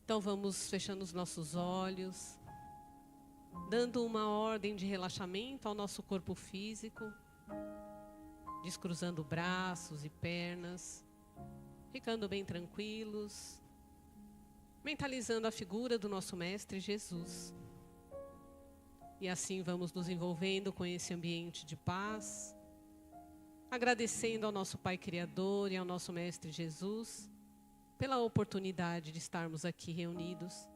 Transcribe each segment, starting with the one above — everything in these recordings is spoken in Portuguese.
Então vamos fechando os nossos olhos, dando uma ordem de relaxamento ao nosso corpo físico, descruzando braços e pernas, ficando bem tranquilos, mentalizando a figura do nosso Mestre Jesus. E assim vamos nos envolvendo com esse ambiente de paz, agradecendo ao nosso Pai Criador e ao nosso Mestre Jesus pela oportunidade de estarmos aqui reunidos,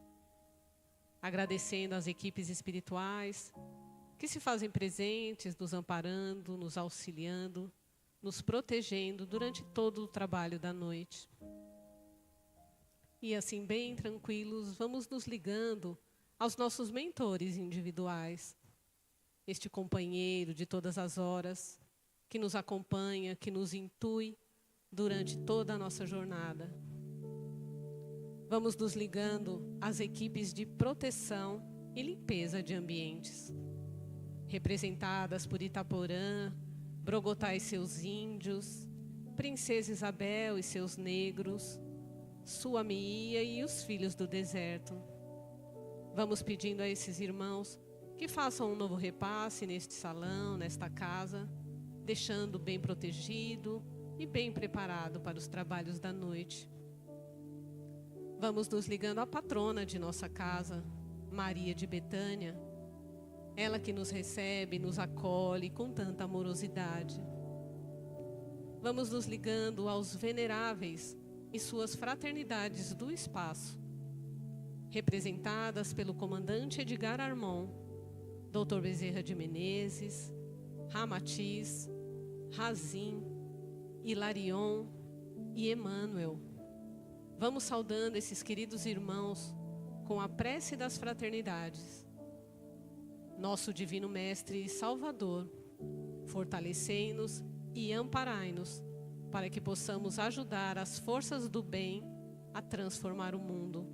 agradecendo às equipes espirituais que se fazem presentes, nos amparando, nos auxiliando, nos protegendo durante todo o trabalho da noite. E assim, bem tranquilos, vamos nos ligando aos nossos mentores individuais, este companheiro de todas as horas, que nos acompanha, que nos intui durante toda a nossa jornada. Vamos nos ligando às equipes de proteção e limpeza de ambientes, representadas por Itaporã, Brogotá e seus índios, Princesa Isabel e seus negros, Suamia e os filhos do deserto. Vamos pedindo a esses irmãos que façam um novo repasse neste salão, nesta casa, deixando bem protegido e bem preparado para os trabalhos da noite. Vamos nos ligando à patrona de nossa casa, Maria de Betânia, ela que nos recebe, nos acolhe com tanta amorosidade. Vamos nos ligando aos veneráveis e suas fraternidades do espaço, representadas pelo comandante Edgar Armon, Dr. Bezerra de Menezes, Ramatiz, Razim, Hilarion e Emmanuel. Vamos saudando esses queridos irmãos com a prece das fraternidades. Nosso Divino Mestre e Salvador, fortalecei-nos e amparai-nos, para que possamos ajudar as forças do bem a transformar o mundo.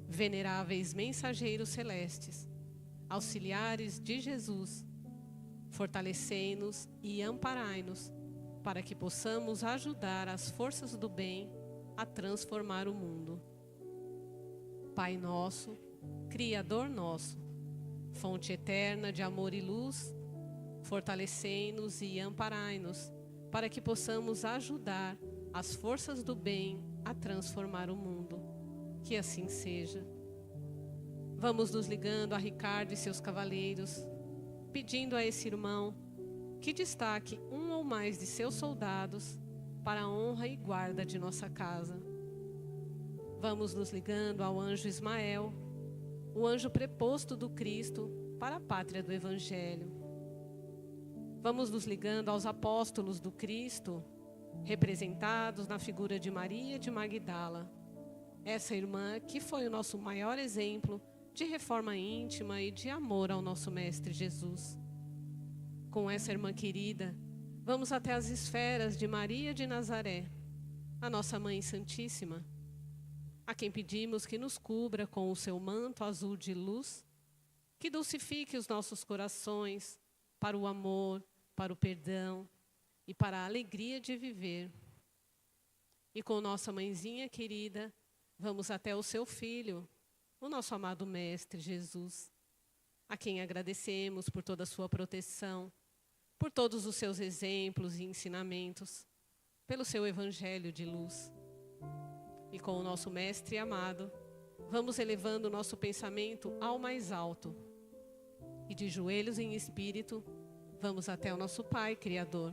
Veneráveis mensageiros celestes, auxiliares de Jesus, fortalecei-nos e amparai-nos, para que possamos ajudar as forças do bem a transformar o mundo. Pai nosso, Criador nosso, fonte eterna de amor e luz, fortalecei-nos e amparai-nos, para que possamos ajudar as forças do bem a transformar o mundo. Que assim seja. Vamos nos ligando a Ricardo e seus cavaleiros, pedindo a esse irmão que destaque um ou mais de seus soldados para a honra e guarda de nossa casa. Vamos nos ligando ao anjo Ismael, o anjo preposto do Cristo para a pátria do Evangelho. Vamos nos ligando aos apóstolos do Cristo, representados na figura de Maria de Magdala, essa irmã que foi o nosso maior exemplo de reforma íntima e de amor ao nosso Mestre Jesus. Com essa irmã querida, vamos até as esferas de Maria de Nazaré, a nossa Mãe Santíssima, a quem pedimos que nos cubra com o seu manto azul de luz, que dulcifique os nossos corações para o amor, para o perdão e para a alegria de viver. E com nossa mãezinha querida, vamos até o seu Filho, o nosso amado Mestre Jesus, a quem agradecemos por toda a sua proteção, por todos os seus exemplos e ensinamentos, pelo seu Evangelho de luz. E com o nosso Mestre amado, vamos elevando o nosso pensamento ao mais alto. E de joelhos em espírito, vamos até o nosso Pai Criador.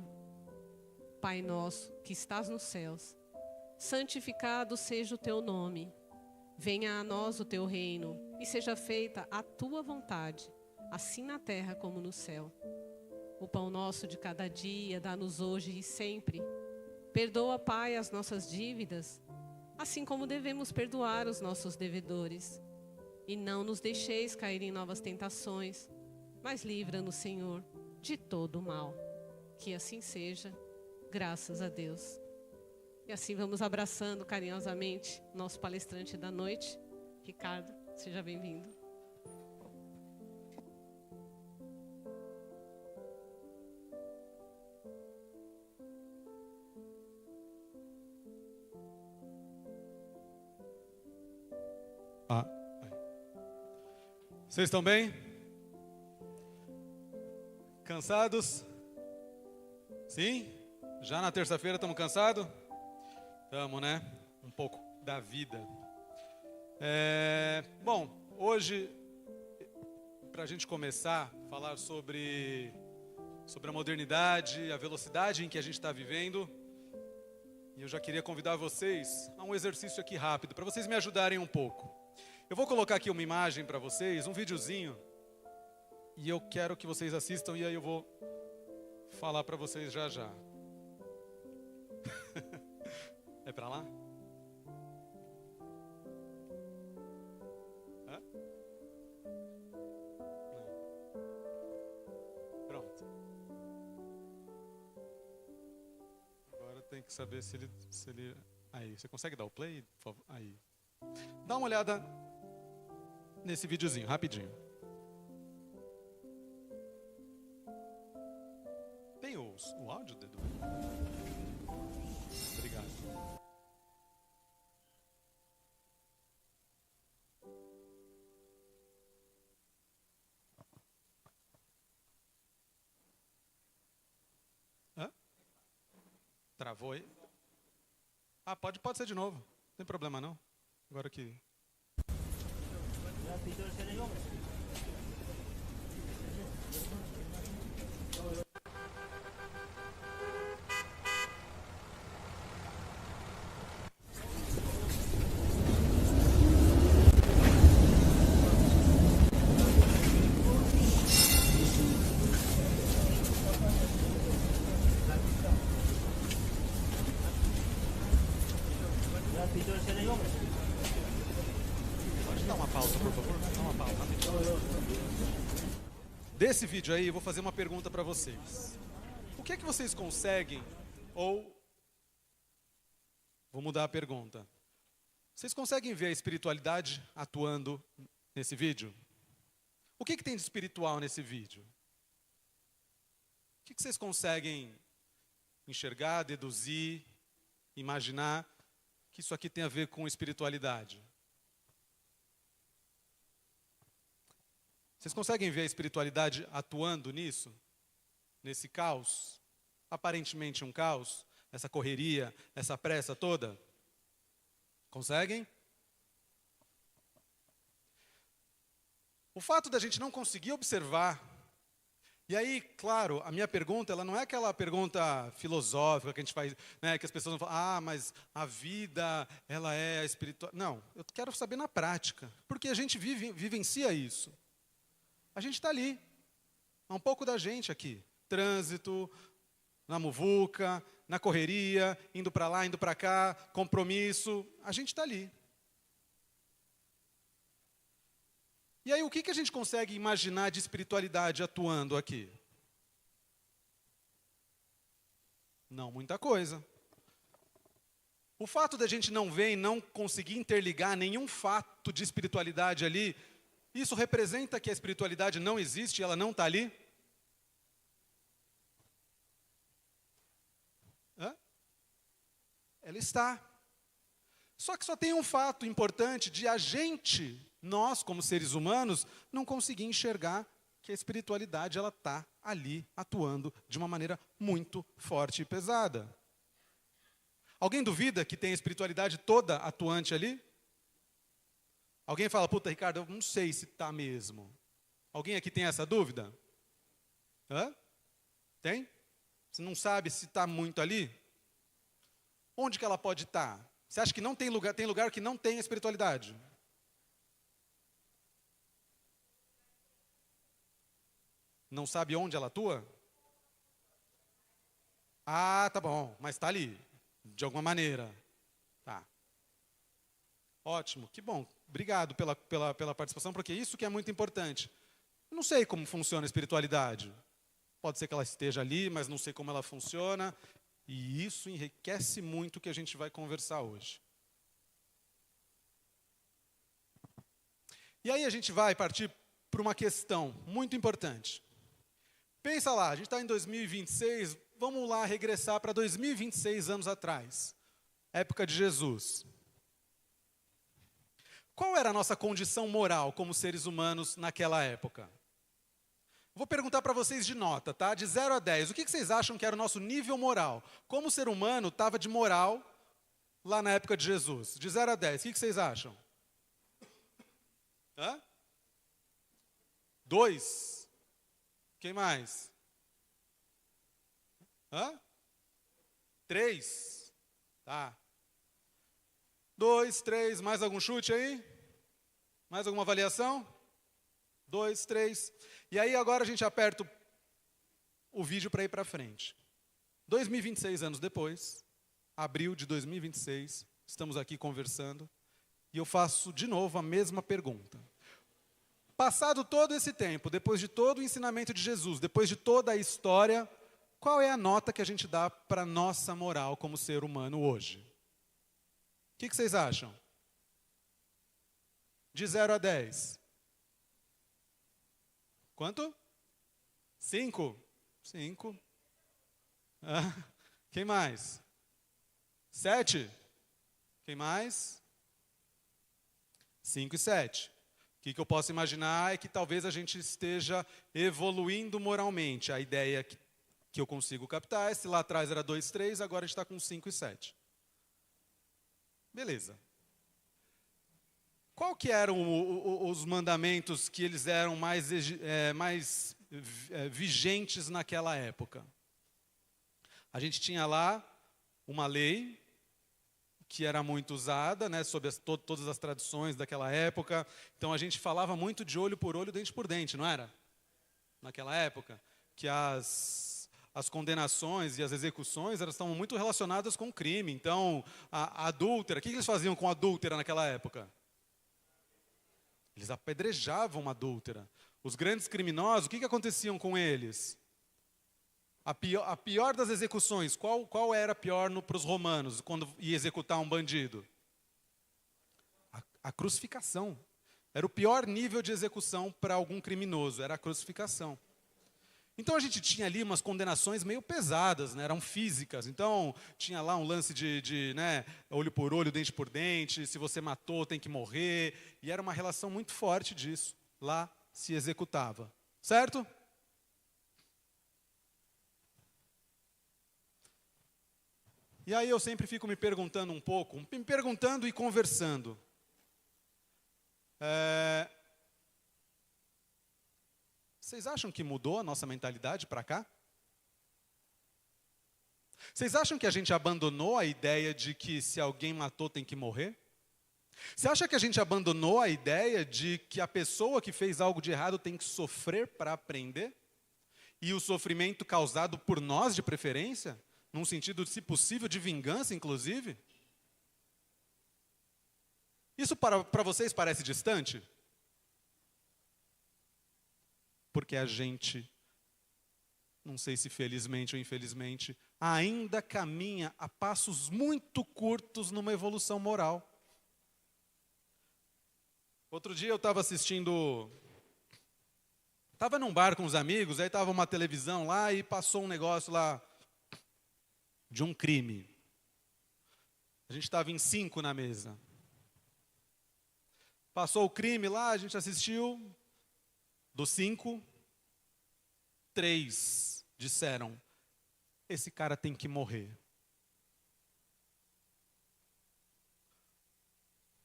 Pai nosso, que estás nos céus, santificado seja o teu nome. Venha a nós o teu reino, e seja feita a tua vontade, assim na terra como no céu. O pão nosso de cada dia, dá-nos hoje e sempre. Perdoa, Pai, as nossas dívidas, assim como devemos perdoar os nossos devedores. E não nos deixeis cair em novas tentações, mas livra-nos, Senhor, de todo o mal. Que assim seja, graças a Deus. E assim vamos abraçando carinhosamente nosso palestrante da noite, Ricardo, seja bem-vindo. Vocês estão bem? Cansados? Sim? Já na terça-feira estamos cansados? Estamos, né? Um pouco da vida. Bom, hoje, para a gente começar a falar sobre a modernidade, a velocidade em que a gente está vivendo, e eu já queria convidar vocês a um exercício aqui rápido, para vocês me ajudarem um pouco. Eu vou colocar aqui uma imagem para vocês, um videozinho, e eu quero que vocês assistam, e aí eu vou falar para vocês já já. É para lá? Hã? Não. Pronto. Agora tem que saber se ele... Aí, você consegue dar o play, por favor? Aí. Dá uma olhada nesse videozinho, rapidinho. Tem o áudio, Dedu? Obrigado. Hã? Travou aí? Ah, pode ser de novo. Não tem problema não. Agora que... Pode dar uma pausa, por favor? Dá uma pausa, rapidinho. Desse vídeo aí, eu vou fazer uma pergunta para vocês. O que é que vocês conseguem, ou... Vou mudar a pergunta. Vocês conseguem ver a espiritualidade atuando nesse vídeo? O que tem de espiritual nesse vídeo? O que vocês conseguem enxergar, deduzir, imaginar que isso aqui tem a ver com espiritualidade? Vocês conseguem ver a espiritualidade atuando nisso? Nesse caos? Aparentemente um caos? Essa correria, essa pressa toda? Conseguem? O fato da gente não conseguir observar, e aí, claro, a minha pergunta, ela não é aquela pergunta filosófica que a gente faz, né, que as pessoas vão falar, mas a vida, ela é espiritual. Não, eu quero saber na prática, porque a gente vivencia isso. A gente está ali, há um pouco da gente aqui, trânsito, na muvuca, na correria, indo para lá, indo para cá, compromisso, a gente está ali. E aí, o que a gente consegue imaginar de espiritualidade atuando aqui? Não muita coisa. O fato da gente não ver e não conseguir interligar nenhum fato de espiritualidade ali, isso representa que a espiritualidade não existe, ela não está ali? Hã? Ela está. Só que só tem um fato importante de a gente, nós como seres humanos, não conseguir enxergar que a espiritualidade ela está ali atuando de uma maneira muito forte e pesada. Alguém duvida que tem a espiritualidade toda atuante ali? Alguém fala, puta, Ricardo, eu não sei se está mesmo. Alguém aqui tem essa dúvida? Hã? Tem? Você não sabe se está muito ali? Onde que ela pode estar? Você acha que não tem lugar que não tem a espiritualidade? Não sabe onde ela atua? Ah, tá bom, mas está ali, de alguma maneira. Tá. Ótimo, que bom. Obrigado pela participação, porque isso que é muito importante. Eu não sei como funciona a espiritualidade. Pode ser que ela esteja ali, mas não sei como ela funciona. E isso enriquece muito o que a gente vai conversar hoje. E aí a gente vai partir para uma questão muito importante. Pensa lá, a gente está em 2026, vamos lá regressar para 2026 anos atrás. Época de Jesus. Qual era a nossa condição moral como seres humanos naquela época? Vou perguntar para vocês de nota, tá? De 0 a 10. O que vocês acham que era o nosso nível moral? Como o ser humano estava de moral lá na época de Jesus? De 0 a 10. O que vocês acham? 2. Quem mais? 3. Tá. 2, 3. Mais algum chute aí? Mais alguma avaliação? 2, 3. E aí agora a gente aperta o vídeo para ir para frente. 2026 anos depois, abril de 2026, estamos aqui conversando, e eu faço de novo a mesma pergunta. Passado todo esse tempo, depois de todo o ensinamento de Jesus, depois de toda a história, qual é a nota que a gente dá para a nossa moral como ser humano hoje? O que vocês acham? De 0 a 10. Quanto? 5. 5. Quem mais? 7. Quem mais? 5 e 7. O que eu posso imaginar é que talvez a gente esteja evoluindo moralmente. A ideia que eu consigo captar é se lá atrás era 2, 3, agora a gente está com 5 e 7. Beleza. Qual que eram os mandamentos que eles eram mais vigentes naquela época? A gente tinha lá uma lei que era muito usada, né, sob todas as tradições daquela época. Então a gente falava muito de olho por olho, dente por dente, não era? Naquela época, que as condenações e as execuções elas estavam muito relacionadas com o crime. Então, a adúltera, o que eles faziam com a adúltera naquela época? Eles apedrejavam uma adúltera. Os grandes criminosos, o que aconteciam com eles? A pior das execuções, qual era a pior para os romanos, quando ia executar um bandido? A crucificação. Era o pior nível de execução para algum criminoso, era a crucificação. Então a gente tinha ali umas condenações meio pesadas, né? Eram físicas. Então tinha lá um lance de né, olho por olho, dente por dente, se você matou tem que morrer. E era uma relação muito forte disso. Lá se executava. Certo? E aí eu sempre fico me perguntando um pouco, me perguntando e conversando. Vocês acham que mudou a nossa mentalidade para cá? Vocês acham que a gente abandonou a ideia de que se alguém matou tem que morrer? Você acha que a gente abandonou a ideia de que a pessoa que fez algo de errado tem que sofrer para aprender? E o sofrimento causado por nós de preferência? Num sentido, se possível, de vingança, inclusive? Isso para vocês parece distante? Porque a gente, não sei se felizmente ou infelizmente, ainda caminha a passos muito curtos numa evolução moral. Outro dia eu estava estava num bar com os amigos, aí estava uma televisão lá e passou um negócio lá de um crime. A gente estava em 5 na mesa. Passou o crime lá, a gente assistiu. Dos 5, 3 disseram, esse cara tem que morrer.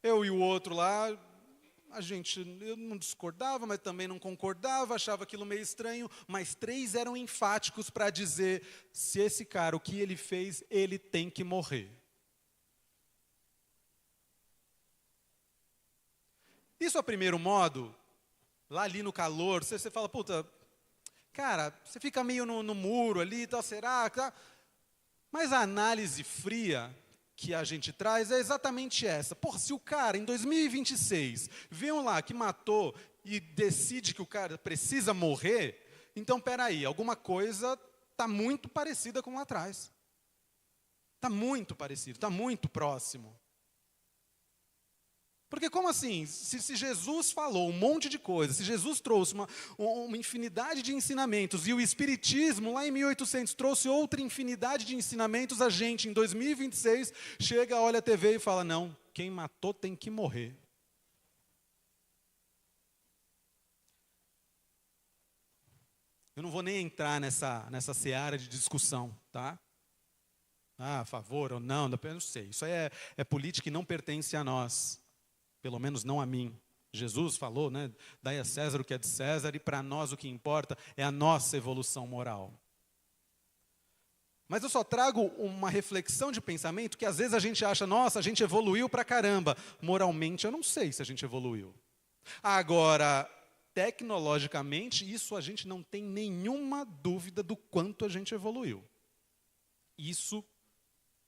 Eu e o outro lá, eu não discordava, mas também não concordava, achava aquilo meio estranho, mas 3 eram enfáticos para dizer, se esse cara, o que ele fez, ele tem que morrer. Isso a primeiro modo, lá ali no calor, você fala, puta, cara, você fica meio no muro ali e tal, será? Mas a análise fria que a gente traz é exatamente essa. Porra, se o cara, em 2026, vê um lá que matou e decide que o cara precisa morrer, então, peraí, alguma coisa está muito parecida com lá atrás. Está muito parecido, está muito próximo. Porque como assim? Se Jesus falou um monte de coisas, se Jesus trouxe uma infinidade de ensinamentos, e o Espiritismo, lá em 1800, trouxe outra infinidade de ensinamentos, a gente, em 2026, chega, olha a TV e fala, não, quem matou tem que morrer. Eu não vou nem entrar nessa seara de discussão, tá? A favor ou não, eu não sei. Isso aí é política e não pertence a nós. Pelo menos não a mim. Jesus falou, né? Dai a César o que é de César, e para nós o que importa é a nossa evolução moral. Mas eu só trago uma reflexão de pensamento que às vezes a gente acha, nossa, a gente evoluiu pra caramba. Moralmente eu não sei se a gente evoluiu. Agora, tecnologicamente, isso a gente não tem nenhuma dúvida do quanto a gente evoluiu. Isso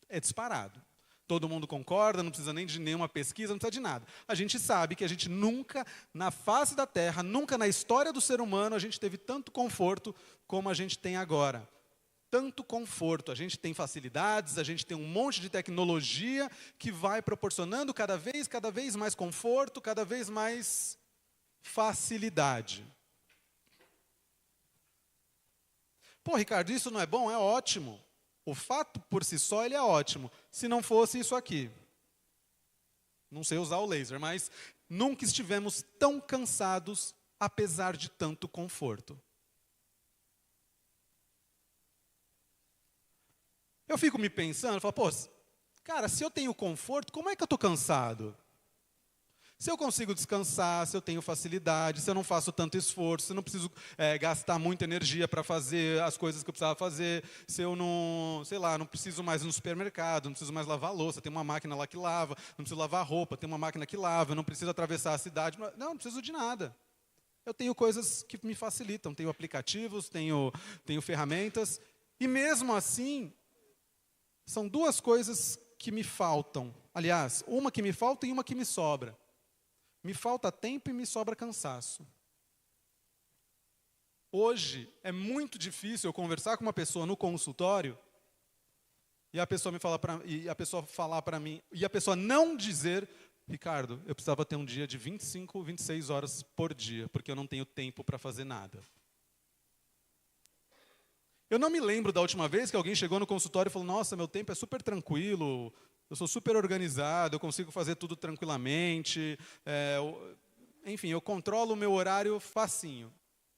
é disparado. Todo mundo concorda, não precisa nem de nenhuma pesquisa, não precisa de nada. A gente sabe que a gente nunca, na face da Terra, nunca na história do ser humano, a gente teve tanto conforto como a gente tem agora. Tanto conforto, a gente tem facilidades, a gente tem um monte de tecnologia que vai proporcionando cada vez mais conforto, cada vez mais facilidade. Pô, Ricardo, isso não é bom? É ótimo. O fato por si só, ele é ótimo. Se não fosse isso aqui. Não sei usar o laser, mas nunca estivemos tão cansados, apesar de tanto conforto. Eu fico me pensando, eu falo, pô, cara, se eu tenho conforto, como é que eu estou cansado? Se eu consigo descansar, se eu tenho facilidade, se eu não faço tanto esforço, se eu não preciso gastar muita energia para fazer as coisas que eu precisava fazer, se eu não, sei lá, não preciso mais ir no supermercado, não preciso mais lavar a louça, tem uma máquina lá que lava, não preciso lavar roupa, tem uma máquina que lava, eu não preciso atravessar a cidade, não preciso de nada. Eu tenho coisas que me facilitam, tenho aplicativos, tenho ferramentas, e mesmo assim, são duas coisas que me faltam. Aliás, uma que me falta e uma que me sobra. Me falta tempo e me sobra cansaço. Hoje é muito difícil eu conversar com uma pessoa no consultório e a pessoa falar para mim, e a pessoa não dizer, Ricardo, eu precisava ter um dia de 25, 26 horas por dia, porque eu não tenho tempo para fazer nada. Eu não me lembro da última vez que alguém chegou no consultório e falou, nossa, meu tempo é super tranquilo, eu sou super organizado, eu consigo fazer tudo tranquilamente, enfim, eu controlo o meu horário facinho.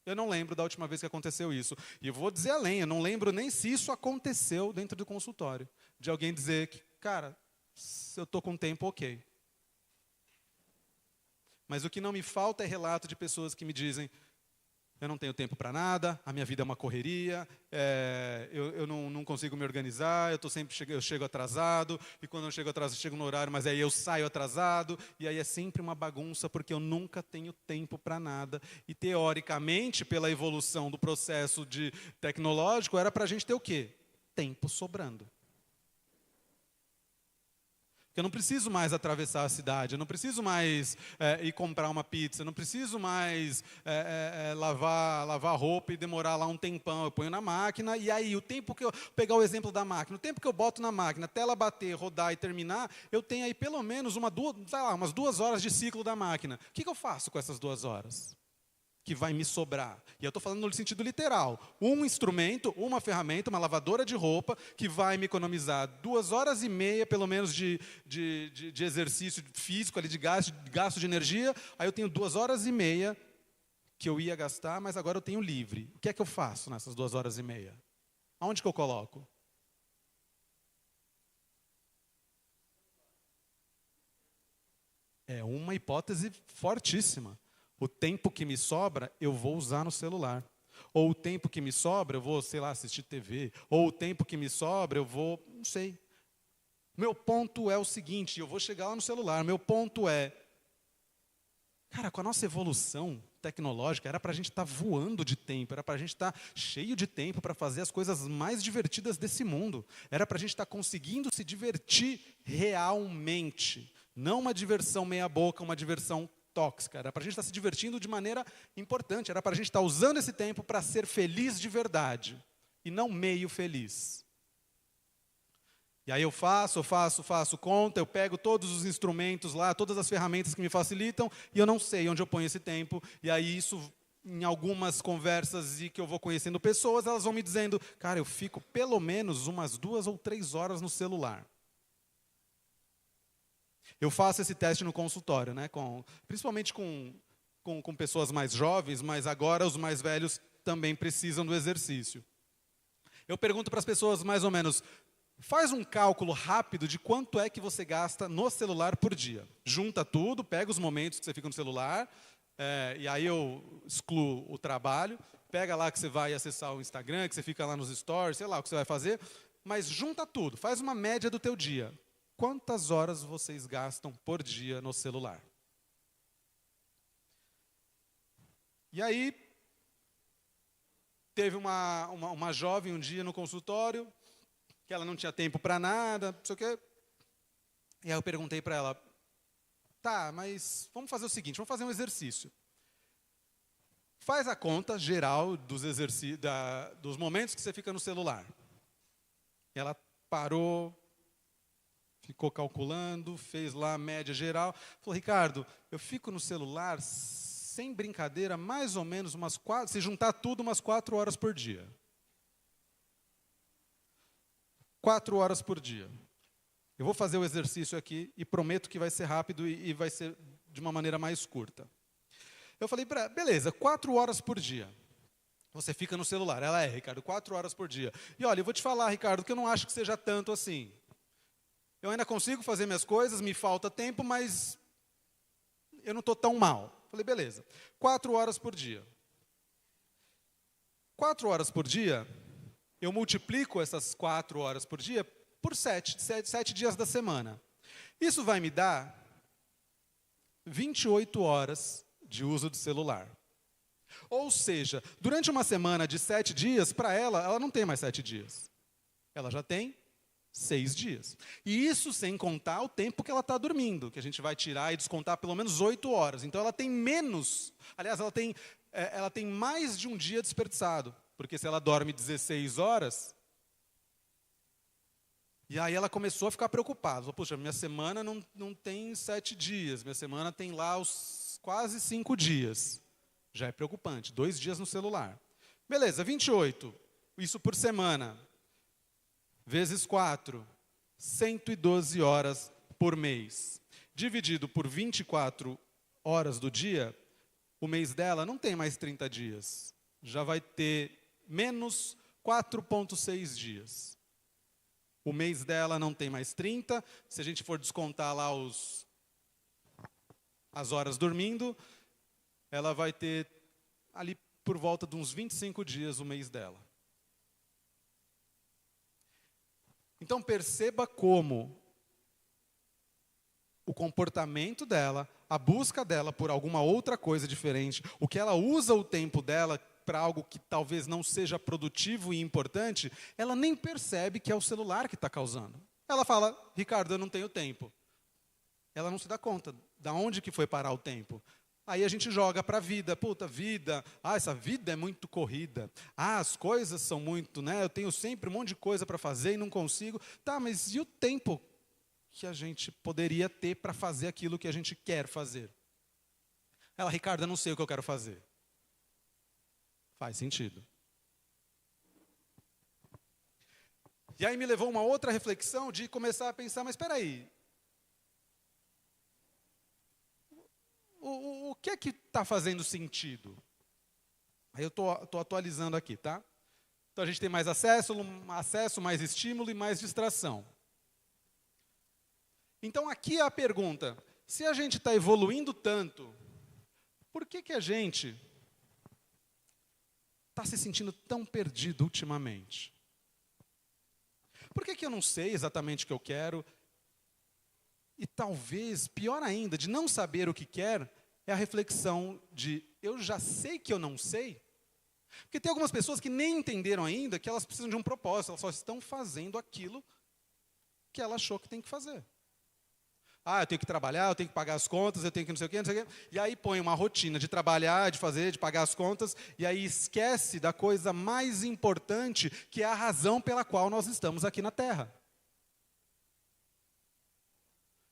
Eu não lembro da última vez que aconteceu isso. E eu vou dizer além, eu não lembro nem se isso aconteceu dentro do consultório. De alguém dizer que, cara, se eu estou com tempo, ok. Mas o que não me falta é relato de pessoas que me dizem, eu não tenho tempo para nada, a minha vida é uma correria, eu não consigo me organizar, eu chego atrasado, e quando eu chego atrasado, eu chego no horário, mas aí eu saio atrasado, e aí é sempre uma bagunça, porque eu nunca tenho tempo para nada. E teoricamente, pela evolução do processo tecnológico, era para a gente ter o quê? Tempo sobrando. Eu não preciso mais atravessar a cidade, eu não preciso mais ir comprar uma pizza, eu não preciso mais lavar roupa e demorar lá um tempão. Eu ponho na máquina e aí o tempo que eu... Pegar o exemplo da máquina, o tempo que eu boto na máquina, até ela bater, rodar e terminar, eu tenho aí pelo menos umas 2 horas de ciclo da máquina. O que eu faço com essas 2 horas? Que vai me sobrar. E eu estou falando no sentido literal. Um instrumento, uma ferramenta, uma lavadora de roupa, que vai me economizar 2 horas e meia, pelo menos, de exercício físico, ali, de gasto de energia. Aí eu tenho 2 horas e meia que eu ia gastar, mas agora eu tenho livre. O que é que eu faço nessas 2 horas e meia? Aonde que eu coloco? É uma hipótese fortíssima. O tempo que me sobra, eu vou usar no celular. Ou o tempo que me sobra, eu vou, sei lá, assistir TV. Ou o tempo que me sobra, eu vou, não sei. Meu ponto é o seguinte, eu vou chegar lá no celular, meu ponto é, cara, com a nossa evolução tecnológica, era para a gente estar voando de tempo, era para a gente estar cheio de tempo para fazer as coisas mais divertidas desse mundo. Era para a gente estar conseguindo se divertir realmente. Não uma diversão meia boca, uma diversão tóxica. Era para a gente estar se divertindo de maneira importante. Era para a gente estar usando esse tempo para ser feliz de verdade. E não meio feliz. E aí eu faço conta, eu pego todos os instrumentos lá, todas as ferramentas que me facilitam, e eu não sei onde eu ponho esse tempo. E aí isso, em algumas conversas e que eu vou conhecendo pessoas, elas vão me dizendo, cara, eu fico pelo menos umas 2 ou 3 horas no celular. Eu faço esse teste no consultório, né, principalmente com pessoas mais jovens, mas agora os mais velhos também precisam do exercício. Eu pergunto para as pessoas mais ou menos, faz um cálculo rápido de quanto é que você gasta no celular por dia. Junta tudo, pega os momentos que você fica no celular, e aí eu excluo o trabalho, pega lá que você vai acessar o Instagram, que você fica lá nos stories, sei lá o que você vai fazer, mas junta tudo, faz uma média do teu dia. Quantas horas vocês gastam por dia no celular? E aí, teve uma jovem um dia no consultório, que ela não tinha tempo para nada, não sei o quê. E aí eu perguntei para ela, tá, mas vamos fazer o seguinte, vamos fazer um exercício. Faz a conta geral dos momentos que você fica no celular. E ela parou, ficou calculando, fez lá a média geral. Falou, Ricardo, eu fico no celular, sem brincadeira, mais ou menos se juntar tudo, umas 4 horas por dia. 4 horas por dia. Eu vou fazer o exercício aqui e prometo que vai ser rápido e vai ser de uma maneira mais curta. Eu falei, beleza, 4 horas por dia. Você fica no celular. Ela Ricardo, 4 horas por dia. E olha, eu vou te falar, Ricardo, que eu não acho que seja tanto assim. Eu ainda consigo fazer minhas coisas, me falta tempo, mas eu não estou tão mal. Falei, beleza, 4 horas por dia. 4 horas por dia, eu multiplico essas 4 horas por dia por 7 dias da semana. Isso vai me dar 28 horas de uso do celular. Ou seja, durante uma semana de 7 dias, para ela não tem mais 7 dias. Ela já tem 6 dias. E isso sem contar o tempo que ela está dormindo, que a gente vai tirar e descontar pelo menos 8 horas. Então ela tem menos, aliás, ela tem mais de um dia desperdiçado. Porque se ela dorme 16 horas, e aí ela começou a ficar preocupada. Falou, puxa, minha semana não tem 7 dias, minha semana tem lá os quase 5 dias. Já é preocupante, 2 dias no celular. Beleza, 28, isso por semana. Vezes 4, 112 horas por mês. Dividido por 24 horas do dia, o mês dela não tem mais 30 dias. Já vai ter menos 4,6 dias. O mês dela não tem mais 30. Se a gente for descontar lá as horas dormindo, ela vai ter ali por volta de uns 25 dias o mês dela. Então perceba como o comportamento dela, a busca dela por alguma outra coisa diferente, o que ela usa o tempo dela para algo que talvez não seja produtivo e importante, ela nem percebe que é o celular que está causando. Ela fala, Ricardo, eu não tenho tempo. Ela não se dá conta de onde que foi parar o tempo. Aí a gente joga para a vida, vida, essa vida é muito corrida, as coisas são muito, eu tenho sempre um monte de coisa para fazer e não consigo. Tá, mas e o tempo que a gente poderia ter para fazer aquilo que a gente quer fazer? Ela, Ricardo, eu não sei o que eu quero fazer. Faz sentido. E aí me levou uma outra reflexão de começar a pensar, mas espera aí, o que é que está fazendo sentido? Aí eu estou atualizando aqui, tá? Então a gente tem mais acesso, mais estímulo e mais distração. Então aqui é a pergunta, se a gente está evoluindo tanto, por que a gente está se sentindo tão perdido ultimamente? Por que eu não sei exatamente o que eu quero? E talvez, pior ainda, de não saber o que quer, é a reflexão de, eu já sei que eu não sei? Porque tem algumas pessoas que nem entenderam ainda que elas precisam de um propósito, elas só estão fazendo aquilo que ela achou que tem que fazer. Eu tenho que trabalhar, eu tenho que pagar as contas, eu tenho que não sei o quê, não sei o quê. E aí põe uma rotina de trabalhar, de fazer, de pagar as contas, e aí esquece da coisa mais importante, que é a razão pela qual nós estamos aqui na Terra.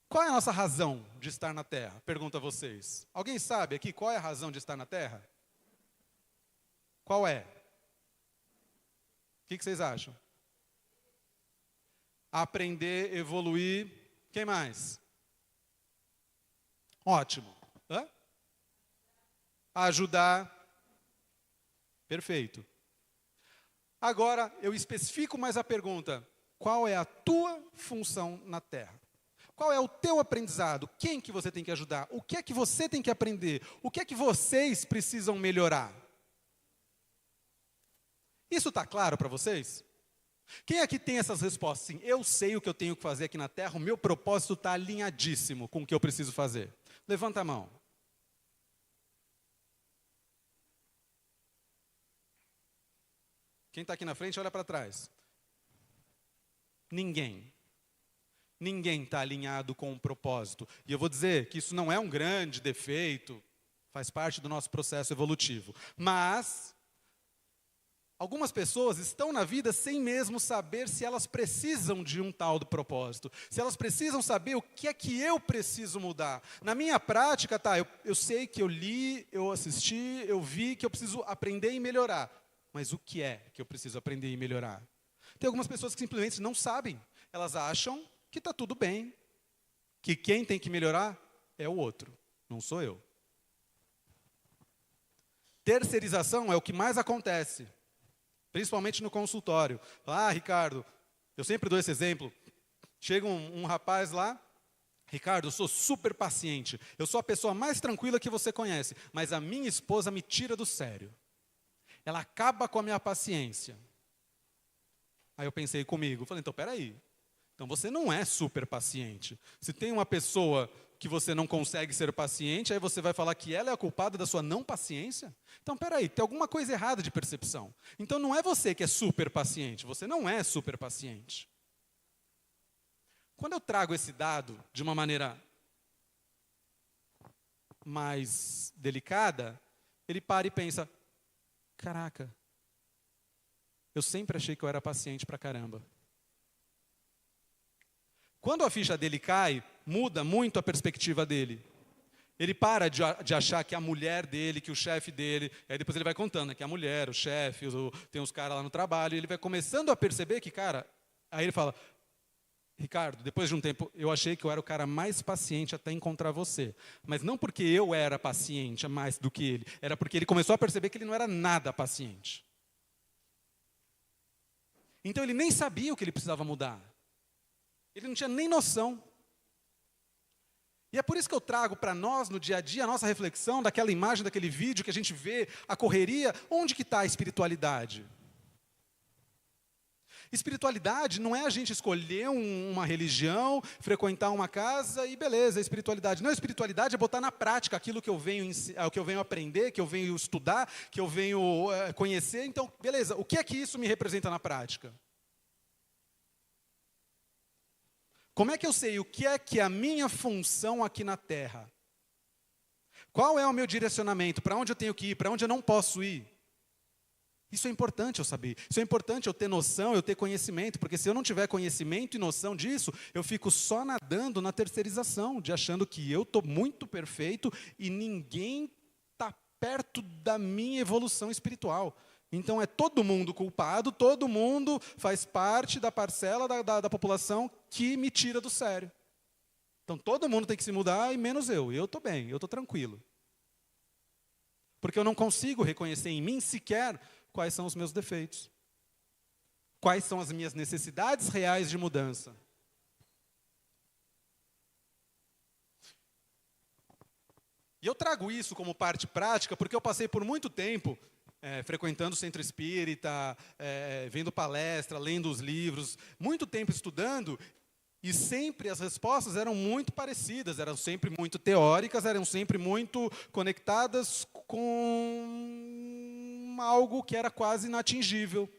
Qual é a nossa razão de estar na Terra? Pergunto a vocês. Alguém sabe aqui qual é a razão de estar na Terra? Qual é? O que vocês acham? Aprender, evoluir. Quem mais? Ótimo. Ajudar. Perfeito. Agora, eu especifico mais a pergunta. Qual é a tua função na Terra? Qual é o teu aprendizado? Quem que você tem que ajudar? O que é que você tem que aprender? O que é que vocês precisam melhorar? Isso está claro para vocês? Quem aqui tem essas respostas? Sim, eu sei o que eu tenho que fazer aqui na Terra, o meu propósito está alinhadíssimo com o que eu preciso fazer. Levanta a mão. Quem está aqui na frente, olha para trás. Ninguém. Ninguém está alinhado com um propósito. E eu vou dizer que isso não é um grande defeito, faz parte do nosso processo evolutivo. Mas algumas pessoas estão na vida sem mesmo saber se elas precisam de um tal do propósito. Se elas precisam saber o que é que eu preciso mudar. Na minha prática, eu sei que eu li, eu assisti, eu vi que eu preciso aprender e melhorar. Mas o que é que eu preciso aprender e melhorar? Tem algumas pessoas que simplesmente não sabem. Elas acham que está tudo bem. Que quem tem que melhorar é o outro, não sou eu. Terceirização é o que mais acontece. Principalmente no consultório. Ricardo, eu sempre dou esse exemplo. Chega um rapaz lá, Ricardo, eu sou super paciente. Eu sou a pessoa mais tranquila que você conhece. Mas a minha esposa me tira do sério. Ela acaba com a minha paciência. Aí eu pensei comigo, falei, então peraí. Então você não é super paciente. Se tem uma pessoa que você não consegue ser paciente, aí você vai falar que ela é a culpada da sua não paciência? Então, peraí, tem alguma coisa errada de percepção. Então, não é você que é super paciente, você não é super paciente. Quando eu trago esse dado de uma maneira mais delicada, ele para e pensa, caraca, eu sempre achei que eu era paciente pra caramba. Quando a ficha dele cai, muda muito a perspectiva dele. Ele para de achar que a mulher dele, que o chefe dele, aí depois ele vai contando, né, que a mulher, o chefe, tem os caras lá no trabalho, e ele vai começando a perceber que, cara, aí ele fala, Ricardo, depois de um tempo, eu achei que eu era o cara mais paciente até encontrar você. Mas não porque eu era paciente mais do que ele, era porque ele começou a perceber que ele não era nada paciente. Então ele nem sabia o que ele precisava mudar. Ele não tinha nem noção. E é por isso que eu trago para nós, no dia a dia, a nossa reflexão daquela imagem, daquele vídeo que a gente vê, a correria, onde que está a espiritualidade? Espiritualidade não é a gente escolher uma religião, frequentar uma casa e beleza, é espiritualidade. Não, espiritualidade é botar na prática aquilo que eu venho aprender, que eu venho estudar, que eu venho conhecer. Então, beleza, o que é que isso me representa na prática? Como é que eu sei o que é a minha função aqui na Terra? Qual é o meu direcionamento? Para onde eu tenho que ir? Para onde eu não posso ir? Isso é importante eu saber. Isso é importante eu ter noção, eu ter conhecimento. Porque se eu não tiver conhecimento e noção disso, eu fico só nadando na terceirização, de achando que eu estou muito perfeito e ninguém está perto da minha evolução espiritual. Então é todo mundo culpado, todo mundo faz parte da parcela da população que me tira do sério. Então todo mundo tem que se mudar e menos eu. Eu estou bem, eu estou tranquilo. Porque eu não consigo reconhecer em mim sequer quais são os meus defeitos. Quais são as minhas necessidades reais de mudança. E eu trago isso como parte prática porque eu passei por muito tempo frequentando o centro espírita, vendo palestra, lendo os livros, muito tempo estudando, e sempre as respostas eram muito parecidas, eram sempre muito teóricas, eram sempre muito conectadas com algo que era quase inatingível.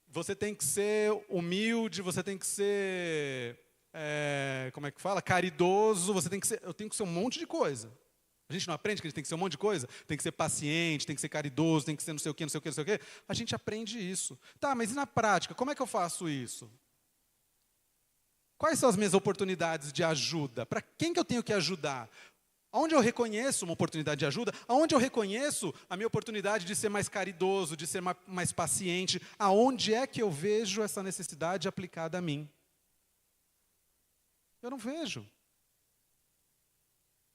Você tem que ser humilde, você tem que ser, como é que fala? Caridoso, eu tenho que ser um monte de coisa. A gente não aprende que a gente tem que ser um monte de coisa? Tem que ser paciente, tem que ser caridoso, tem que ser não sei o quê, não sei o quê, não sei o quê. A gente aprende isso. Tá, mas e na prática, como é que eu faço isso? Quais são as minhas oportunidades de ajuda? Para quem que eu tenho que ajudar? Onde eu reconheço uma oportunidade de ajuda? Aonde eu reconheço a minha oportunidade de ser mais caridoso, de ser mais paciente? Aonde é que eu vejo essa necessidade aplicada a mim? Eu não vejo.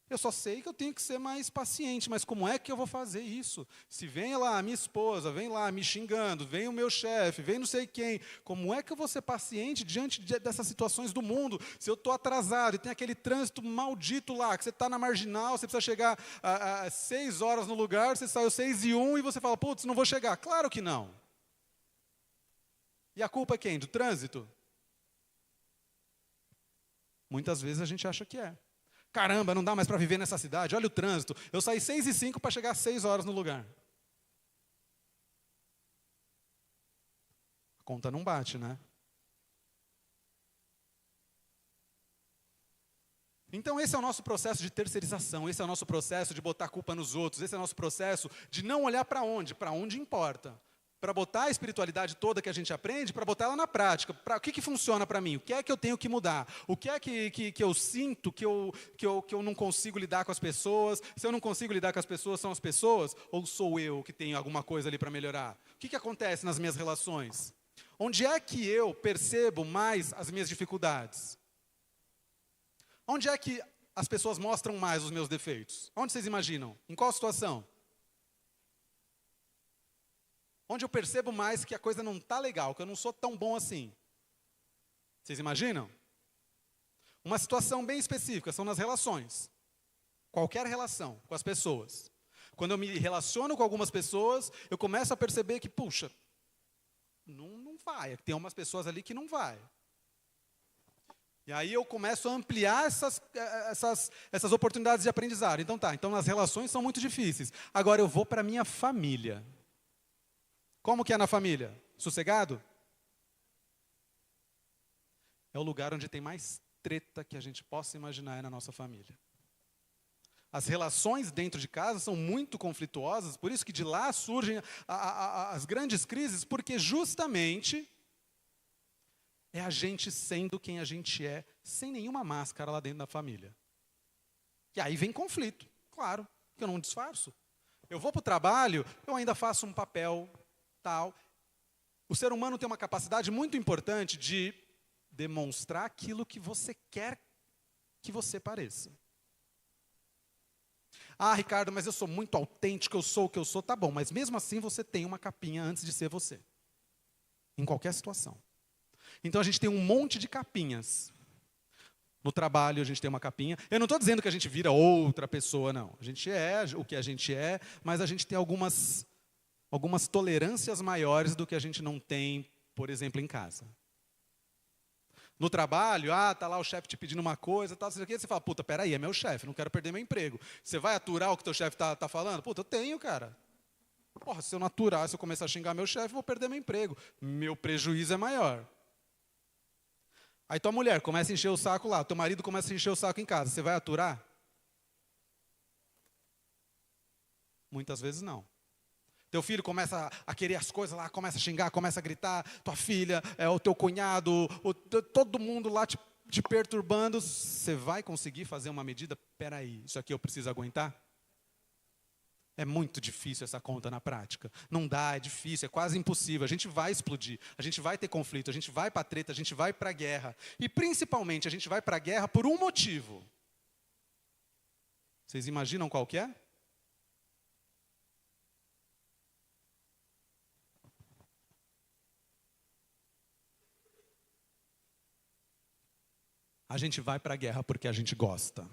Eu só sei que eu tenho que ser mais paciente, mas como é que eu vou fazer isso? Se vem lá a minha esposa, vem lá me xingando, vem o meu chefe, vem não sei quem, como é que eu vou ser paciente diante dessas situações do mundo? Se eu estou atrasado e tem aquele trânsito maldito lá, que você está na marginal, você precisa chegar às 6 horas no lugar, você saiu 6:01 e você fala, putz, não vou chegar. Claro que não. E a culpa é quem? Do trânsito? Muitas vezes a gente acha que é. Caramba, não dá mais para viver nessa cidade, olha o trânsito. Eu saí 6:05 para chegar às 6 horas no lugar. A conta não bate, né? Então esse é o nosso processo de terceirização, esse é o nosso processo de botar a culpa nos outros, esse é o nosso processo de não olhar para onde? Para onde importa. Para botar a espiritualidade toda que a gente aprende, para botar ela na prática. O que funciona para mim? O que é que eu tenho que mudar? O que é que eu sinto que eu não consigo lidar com as pessoas? Se eu não consigo lidar com as pessoas, são as pessoas? Ou sou eu que tenho alguma coisa ali para melhorar? O que acontece nas minhas relações? Onde é que eu percebo mais as minhas dificuldades? Onde é que as pessoas mostram mais os meus defeitos? Onde vocês imaginam? Em qual situação? Onde eu percebo mais que a coisa não está legal, que eu não sou tão bom assim. Vocês imaginam? Uma situação bem específica, são nas relações. Qualquer relação com as pessoas. Quando eu me relaciono com algumas pessoas, eu começo a perceber que, puxa, não vai. Tem umas pessoas ali que não vai. E aí eu começo a ampliar essas oportunidades de aprendizado. Então as relações são muito difíceis. Agora eu vou para a minha família. Como que é na família? Sossegado? É o lugar onde tem mais treta que a gente possa imaginar na nossa família. As relações dentro de casa são muito conflituosas, por isso que de lá surgem as grandes crises, porque justamente é a gente sendo quem a gente é, sem nenhuma máscara lá dentro da família. E aí vem conflito, claro, que eu não disfarço. Eu vou para o trabalho, eu ainda faço um papel tal. O ser humano tem uma capacidade muito importante de demonstrar aquilo que você quer que você pareça. Ah, Ricardo, mas eu sou muito autêntico, eu sou o que eu sou. Tá bom, mas mesmo assim você tem uma capinha antes de ser você. Em qualquer situação. Então a gente tem um monte de capinhas. No trabalho a gente tem uma capinha. Eu não estou dizendo que a gente vira outra pessoa, não. A gente é o que a gente é, mas a gente tem algumas tolerâncias maiores do que a gente não tem, por exemplo, em casa. No trabalho, tá lá o chefe te pedindo uma coisa, tal, você fala, puta, peraí, é meu chefe, não quero perder meu emprego. Você vai aturar o que teu chefe tá falando? Puta, eu tenho, cara. Porra, se eu não aturar, se eu começar a xingar meu chefe, eu vou perder meu emprego. Meu prejuízo é maior. Aí tua mulher começa a encher o saco lá, teu marido começa a encher o saco em casa, você vai aturar? Muitas vezes não. Teu filho começa a querer as coisas lá, começa a xingar, começa a gritar, tua filha, o teu cunhado, todo mundo lá te perturbando, você vai conseguir fazer uma medida? Peraí, isso aqui eu preciso aguentar? É muito difícil essa conta na prática. Não dá, é difícil, é quase impossível. A gente vai explodir, a gente vai ter conflito, a gente vai para a treta, a gente vai para a guerra. E principalmente a gente vai para a guerra por um motivo. Vocês imaginam qual que é? A gente vai para a guerra porque a gente gosta.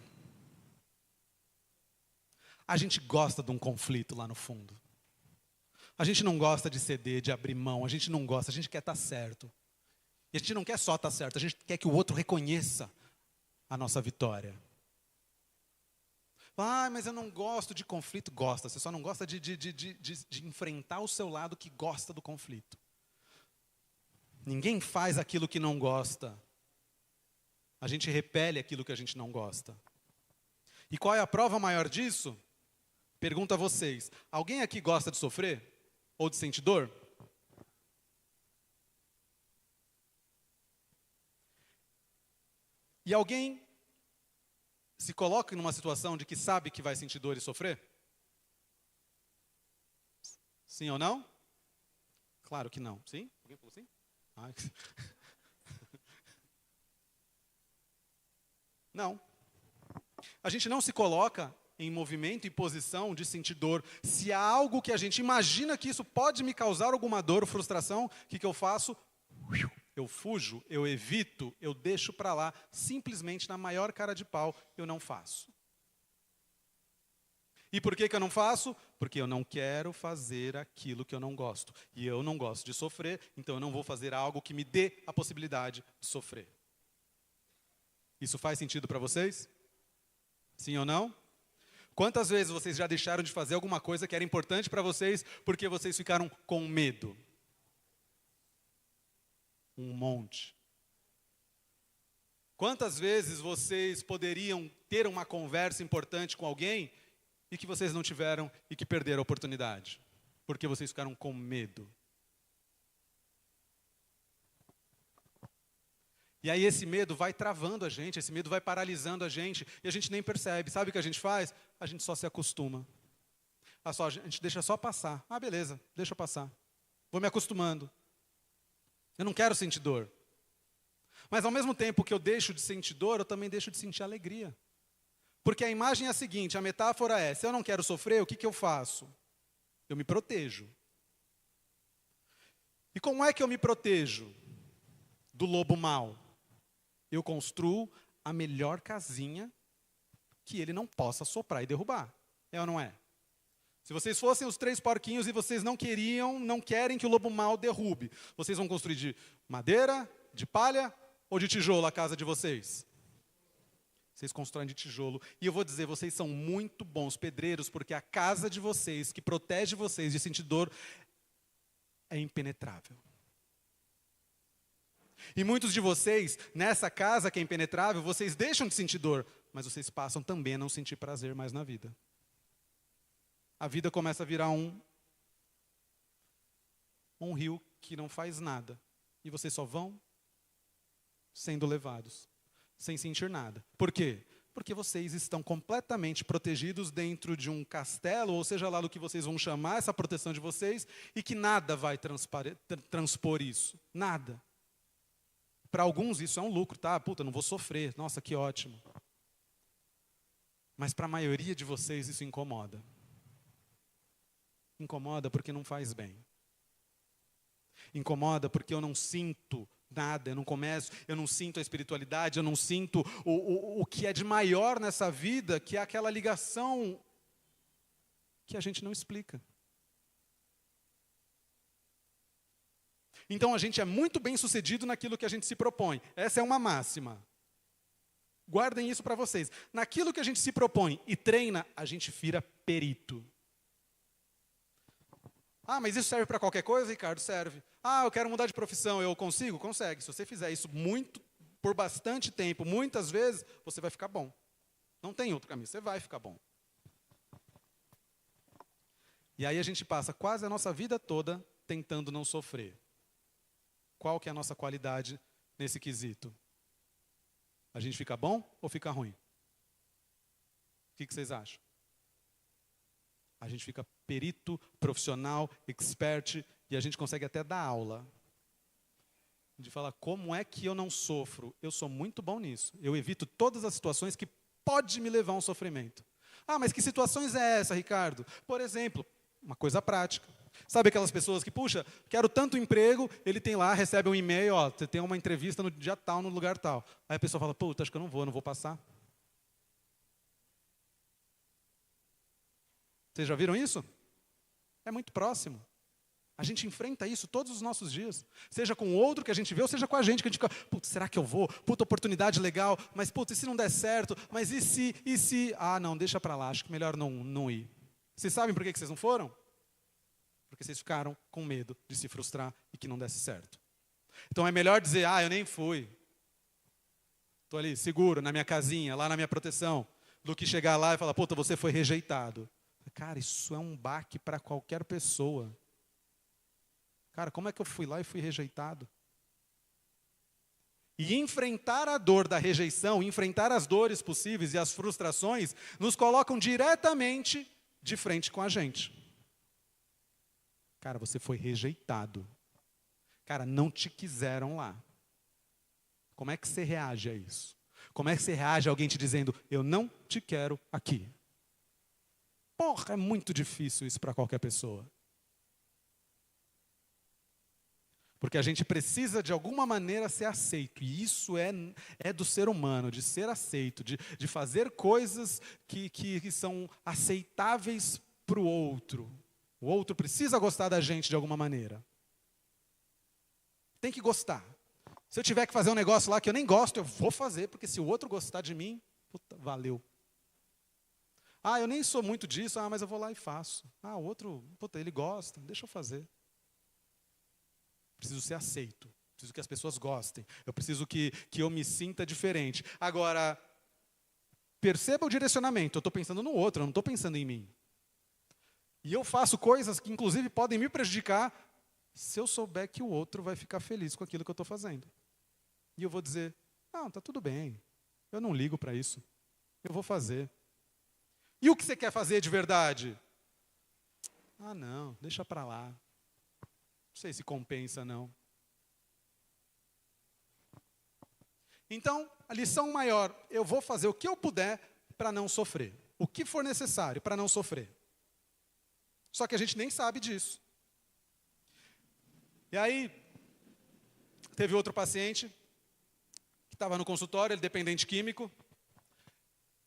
A gente gosta de um conflito lá no fundo. A gente não gosta de ceder, de abrir mão, a gente não gosta, a gente quer estar certo. E a gente não quer só estar certo, a gente quer que o outro reconheça a nossa vitória. Mas eu não gosto de conflito. Gosta, você só não gosta de enfrentar o seu lado que gosta do conflito. Ninguém faz aquilo que não gosta. A gente repele aquilo que a gente não gosta. E qual é a prova maior disso? Pergunto a vocês. Alguém aqui gosta de sofrer? Ou de sentir dor? E alguém se coloca numa situação de que sabe que vai sentir dor e sofrer? Sim ou não? Claro que não. Sim? Alguém falou sim? Não. A gente não se coloca em movimento e posição de sentir dor. Se há algo que a gente imagina que isso pode me causar alguma dor ou frustração, o que eu faço? Eu fujo, eu evito, eu deixo para lá. Simplesmente, na maior cara de pau, eu não faço. E por que eu não faço? Porque eu não quero fazer aquilo que eu não gosto. E eu não gosto de sofrer, então eu não vou fazer algo que me dê a possibilidade de sofrer. Isso faz sentido para vocês? Sim ou não? Quantas vezes vocês já deixaram de fazer alguma coisa que era importante para vocês porque vocês ficaram com medo? Um monte. Quantas vezes vocês poderiam ter uma conversa importante com alguém e que vocês não tiveram e que perderam a oportunidade? Porque vocês ficaram com medo. E aí esse medo vai travando a gente, esse medo vai paralisando a gente, e a gente nem percebe. Sabe o que a gente faz? A gente só se acostuma. A gente deixa só passar. Ah, beleza, deixa passar. Vou me acostumando. Eu não quero sentir dor. Mas ao mesmo tempo que eu deixo de sentir dor, eu também deixo de sentir alegria. Porque a imagem é a seguinte, a metáfora é, se eu não quero sofrer, o que eu faço? Eu me protejo. E como é que eu me protejo do lobo mau? Eu construo a melhor casinha que ele não possa soprar e derrubar. É ou não é? Se vocês fossem os 3 porquinhos e vocês não querem que o lobo mau derrube, vocês vão construir de madeira, de palha ou de tijolo a casa de vocês? Vocês constroem de tijolo. E eu vou dizer, vocês são muito bons pedreiros, porque a casa de vocês, que protege vocês de sentir dor, é impenetrável. E muitos de vocês, nessa casa que é impenetrável, vocês deixam de sentir dor, mas vocês passam também a não sentir prazer mais na vida. A vida começa a virar um rio que não faz nada. E vocês só vão sendo levados, sem sentir nada. Por quê? Porque vocês estão completamente protegidos dentro de um castelo, ou seja lá do que vocês vão chamar essa proteção de vocês, e que nada vai transpor isso. Nada. Para alguns isso é um lucro, tá? Puta, não vou sofrer. Nossa, que ótimo. Mas para a maioria de vocês isso incomoda. Incomoda porque não faz bem. Incomoda porque eu não sinto nada, eu não sinto a espiritualidade, eu não sinto o que é de maior nessa vida, que é aquela ligação que a gente não explica. Então a gente é muito bem sucedido naquilo que a gente se propõe. Essa é uma máxima. Guardem isso para vocês. Naquilo que a gente se propõe e treina, a gente vira perito. Ah, mas isso serve para qualquer coisa, Ricardo? Serve. Ah, eu quero mudar de profissão, eu consigo? Consegue. Se você fizer isso por bastante tempo, muitas vezes, você vai ficar bom. Não tem outro caminho, você vai ficar bom. E aí a gente passa quase a nossa vida toda tentando não sofrer. Qual que é a nossa qualidade nesse quesito? A gente fica bom ou fica ruim? O que vocês acham? A gente fica perito, profissional, expert, e a gente consegue até dar aula. De falar, como é que eu não sofro? Eu sou muito bom nisso. Eu evito todas as situações que podem me levar a um sofrimento. Ah, mas que situações é essa, Ricardo? Por exemplo, uma coisa prática. Sabe aquelas pessoas que, puxa, quero tanto emprego, ele tem lá, recebe um e-mail, ó, você tem uma entrevista no dia tal, no lugar tal. Aí a pessoa fala, puta, acho que eu não vou passar. Vocês já viram isso? É muito próximo. A gente enfrenta isso todos os nossos dias. Seja com o outro que a gente vê, ou seja com a gente, que a gente fica, putz, será que eu vou? Puta, oportunidade legal, mas putz, e se não der certo? Mas e se? Ah, não, deixa pra lá, acho que melhor não ir. Vocês sabem por que vocês não foram? Porque vocês ficaram com medo de se frustrar e que não desse certo. Então é melhor dizer, eu nem fui. Estou ali, seguro, na minha casinha, lá na minha proteção, do que chegar lá e falar, puta, você foi rejeitado. Cara, isso é um baque para qualquer pessoa. Cara, como é que eu fui lá e fui rejeitado? E enfrentar a dor da rejeição, enfrentar as dores possíveis e as frustrações, nos colocam diretamente de frente com a gente. Cara, você foi rejeitado. Cara, não te quiseram lá. Como é que você reage a isso? Como é que você reage a alguém te dizendo, eu não te quero aqui? Porra, é muito difícil isso para qualquer pessoa. Porque a gente precisa, de alguma maneira, ser aceito. E isso é do ser humano, de ser aceito, de fazer coisas que são aceitáveis para o outro. O outro precisa gostar da gente de alguma maneira. Tem que gostar. Se eu tiver que fazer um negócio lá que eu nem gosto, eu vou fazer, porque se o outro gostar de mim, puta, valeu. Ah, eu nem sou muito disso, mas eu vou lá e faço. O outro, puta, ele gosta, deixa eu fazer. Preciso ser aceito, preciso que as pessoas gostem, eu preciso que eu me sinta diferente. Agora, perceba o direcionamento, eu estou pensando no outro, eu não estou pensando em mim. E eu faço coisas que, inclusive, podem me prejudicar se eu souber que o outro vai ficar feliz com aquilo que eu estou fazendo. E eu vou dizer, não, está tudo bem, eu não ligo para isso, eu vou fazer. E o que você quer fazer de verdade? Não, deixa para lá. Não sei se compensa, não. Então, a lição maior, eu vou fazer o que eu puder para não sofrer. O que for necessário para não sofrer. Só que a gente nem sabe disso. E aí, teve outro paciente que estava no consultório, ele é dependente químico.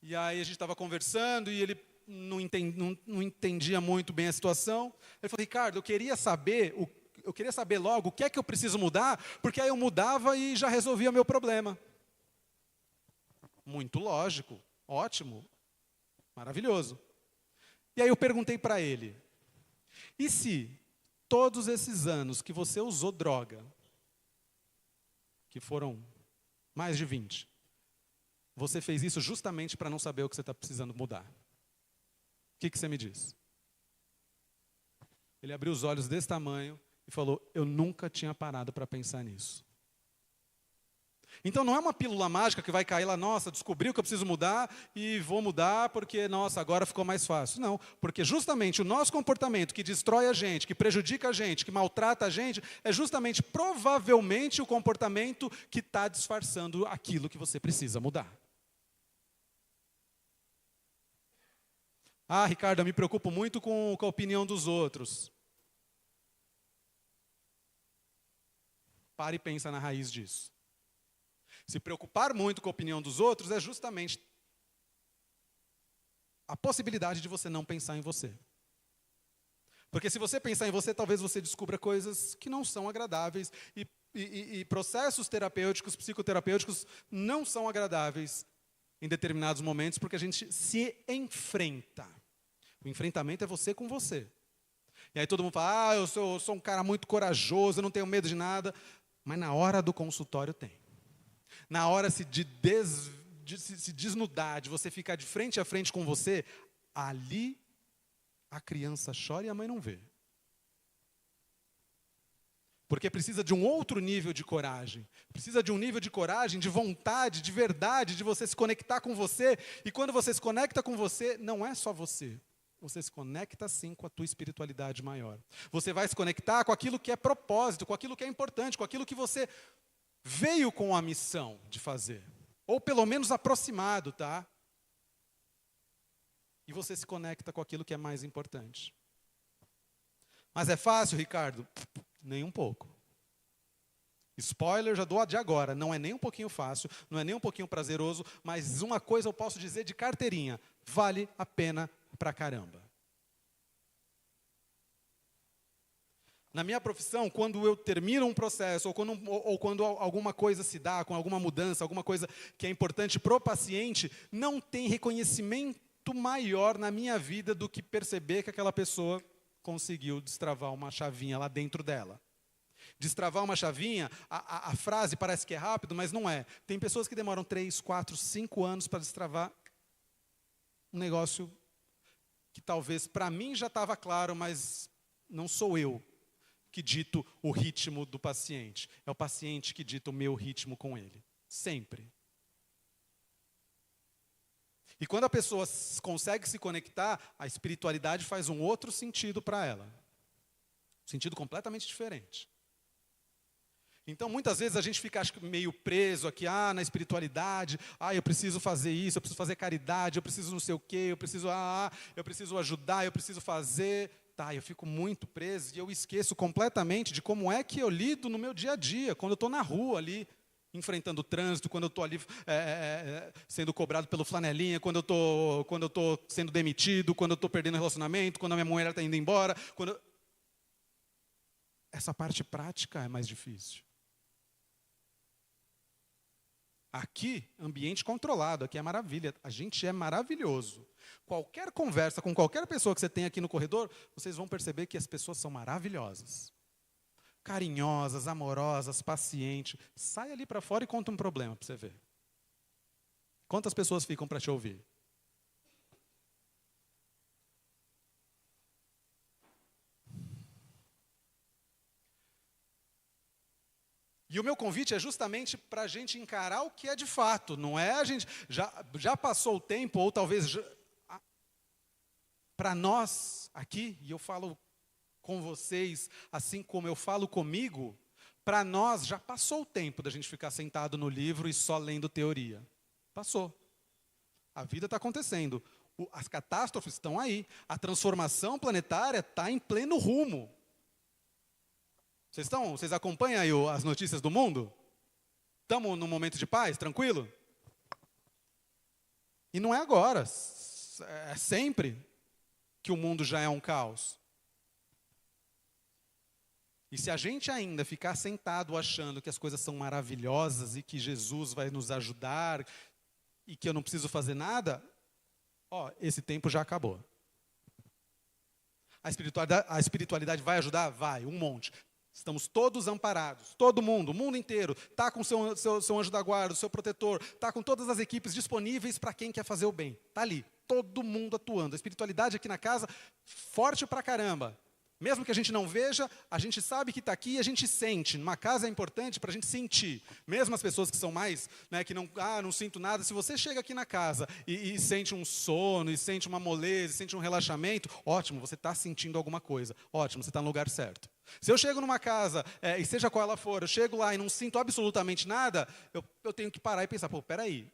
E aí a gente estava conversando e ele não entendia muito bem a situação. Ele falou, Ricardo, eu queria saber logo o que é que eu preciso mudar, porque aí eu mudava e já resolvia meu problema. Muito lógico, ótimo, maravilhoso. E aí eu perguntei para ele, e se todos esses anos que você usou droga, que foram mais de 20, você fez isso justamente para não saber o que você está precisando mudar? O que você me diz? Ele abriu os olhos desse tamanho e falou, eu nunca tinha parado para pensar nisso. Então não é uma pílula mágica que vai cair lá, nossa, descobri o que eu preciso mudar e vou mudar porque, nossa, agora ficou mais fácil. Não, porque justamente o nosso comportamento que destrói a gente, que prejudica a gente, que maltrata a gente, é justamente, provavelmente, o comportamento que está disfarçando aquilo que você precisa mudar. Ricardo, eu me preocupo muito com a opinião dos outros. Para e pensa na raiz disso. Se preocupar muito com a opinião dos outros é justamente a possibilidade de você não pensar em você. Porque se você pensar em você, talvez você descubra coisas que não são agradáveis e processos terapêuticos, psicoterapêuticos não são agradáveis em determinados momentos, porque a gente se enfrenta. O enfrentamento é você com você. E aí todo mundo fala, eu sou um cara muito corajoso, eu não tenho medo de nada. Mas na hora do consultório tem. Na hora de se desnudar, de você ficar de frente a frente com você, ali a criança chora e a mãe não vê. Porque precisa de um outro nível de coragem. Precisa de um nível de coragem, de vontade, de verdade, de você se conectar com você. E quando você se conecta com você, não é só você. Você se conecta sim com a tua espiritualidade maior. Você vai se conectar com aquilo que é propósito, com aquilo que é importante, com aquilo que você veio com a missão de fazer. Ou pelo menos aproximado, tá? E você se conecta com aquilo que é mais importante. Mas é fácil, Ricardo? Nem um pouco. Spoiler, já dou de agora. Não é nem um pouquinho fácil, não é nem um pouquinho prazeroso, mas uma coisa eu posso dizer de carteirinha. Vale a pena pra caramba. Na minha profissão, quando eu termino um processo, ou quando alguma coisa se dá, com alguma mudança, alguma coisa que é importante para o paciente, não tem reconhecimento maior na minha vida do que perceber que aquela pessoa conseguiu destravar uma chavinha lá dentro dela. Destravar uma chavinha, a frase parece que é rápido, mas não é. Tem pessoas que demoram 3, 4, 5 anos para destravar um negócio que talvez para mim já estava claro, mas não sou eu que dito o ritmo do paciente. É o paciente que dita o meu ritmo com ele. Sempre. E quando a pessoa consegue se conectar, a espiritualidade faz um outro sentido para ela. Um sentido completamente diferente. Então, muitas vezes a gente fica acho, meio preso aqui, na espiritualidade, eu preciso fazer isso, eu preciso fazer caridade, eu preciso não sei o quê, eu preciso ajudar, eu preciso fazer. Tá, eu fico muito preso e eu esqueço completamente de como é que eu lido no meu dia a dia, quando eu estou na rua ali, enfrentando o trânsito, quando eu estou ali sendo cobrado pelo flanelinha, quando eu estou sendo demitido, quando eu estou perdendo relacionamento, quando a minha mulher está indo embora. Essa parte prática é mais difícil. Aqui, ambiente controlado, aqui é maravilha, a gente é maravilhoso. Qualquer conversa com qualquer pessoa que você tem aqui no corredor, vocês vão perceber que as pessoas são maravilhosas. Carinhosas, amorosas, pacientes. Sai ali para fora e conta um problema para você ver. Quantas pessoas ficam para te ouvir? E o meu convite é justamente para a gente encarar o que é de fato, não é a gente, já passou o tempo, ou talvez, para nós aqui, e eu falo com vocês, assim como eu falo comigo, para nós já passou o tempo da gente ficar sentado no livro e só lendo teoria. Passou. A vida está acontecendo, as catástrofes estão aí, a transformação planetária está em pleno rumo. Vocês acompanham aí as notícias do mundo? Estamos num momento de paz, tranquilo? E não é agora, é sempre que o mundo já é um caos. E se a gente ainda ficar sentado achando que as coisas são maravilhosas e que Jesus vai nos ajudar e que eu não preciso fazer nada, esse tempo já acabou. A espiritualidade vai ajudar? Vai, um monte. Estamos todos amparados, todo mundo, o mundo inteiro, está com o seu anjo da guarda, o seu protetor, está com todas as equipes disponíveis para quem quer fazer o bem. Está ali, todo mundo atuando. A espiritualidade aqui na casa, forte pra caramba. Mesmo que a gente não veja, a gente sabe que está aqui e a gente sente. Numa casa é importante para a gente sentir. Mesmo as pessoas que são mais, que não sinto nada. Se você chega aqui na casa e sente um sono, e sente uma moleza, e sente um relaxamento, ótimo, você está sentindo alguma coisa. Ótimo, você está no lugar certo. Se eu chego numa casa, e seja qual ela for, eu chego lá e não sinto absolutamente nada, eu tenho que parar e pensar, peraí,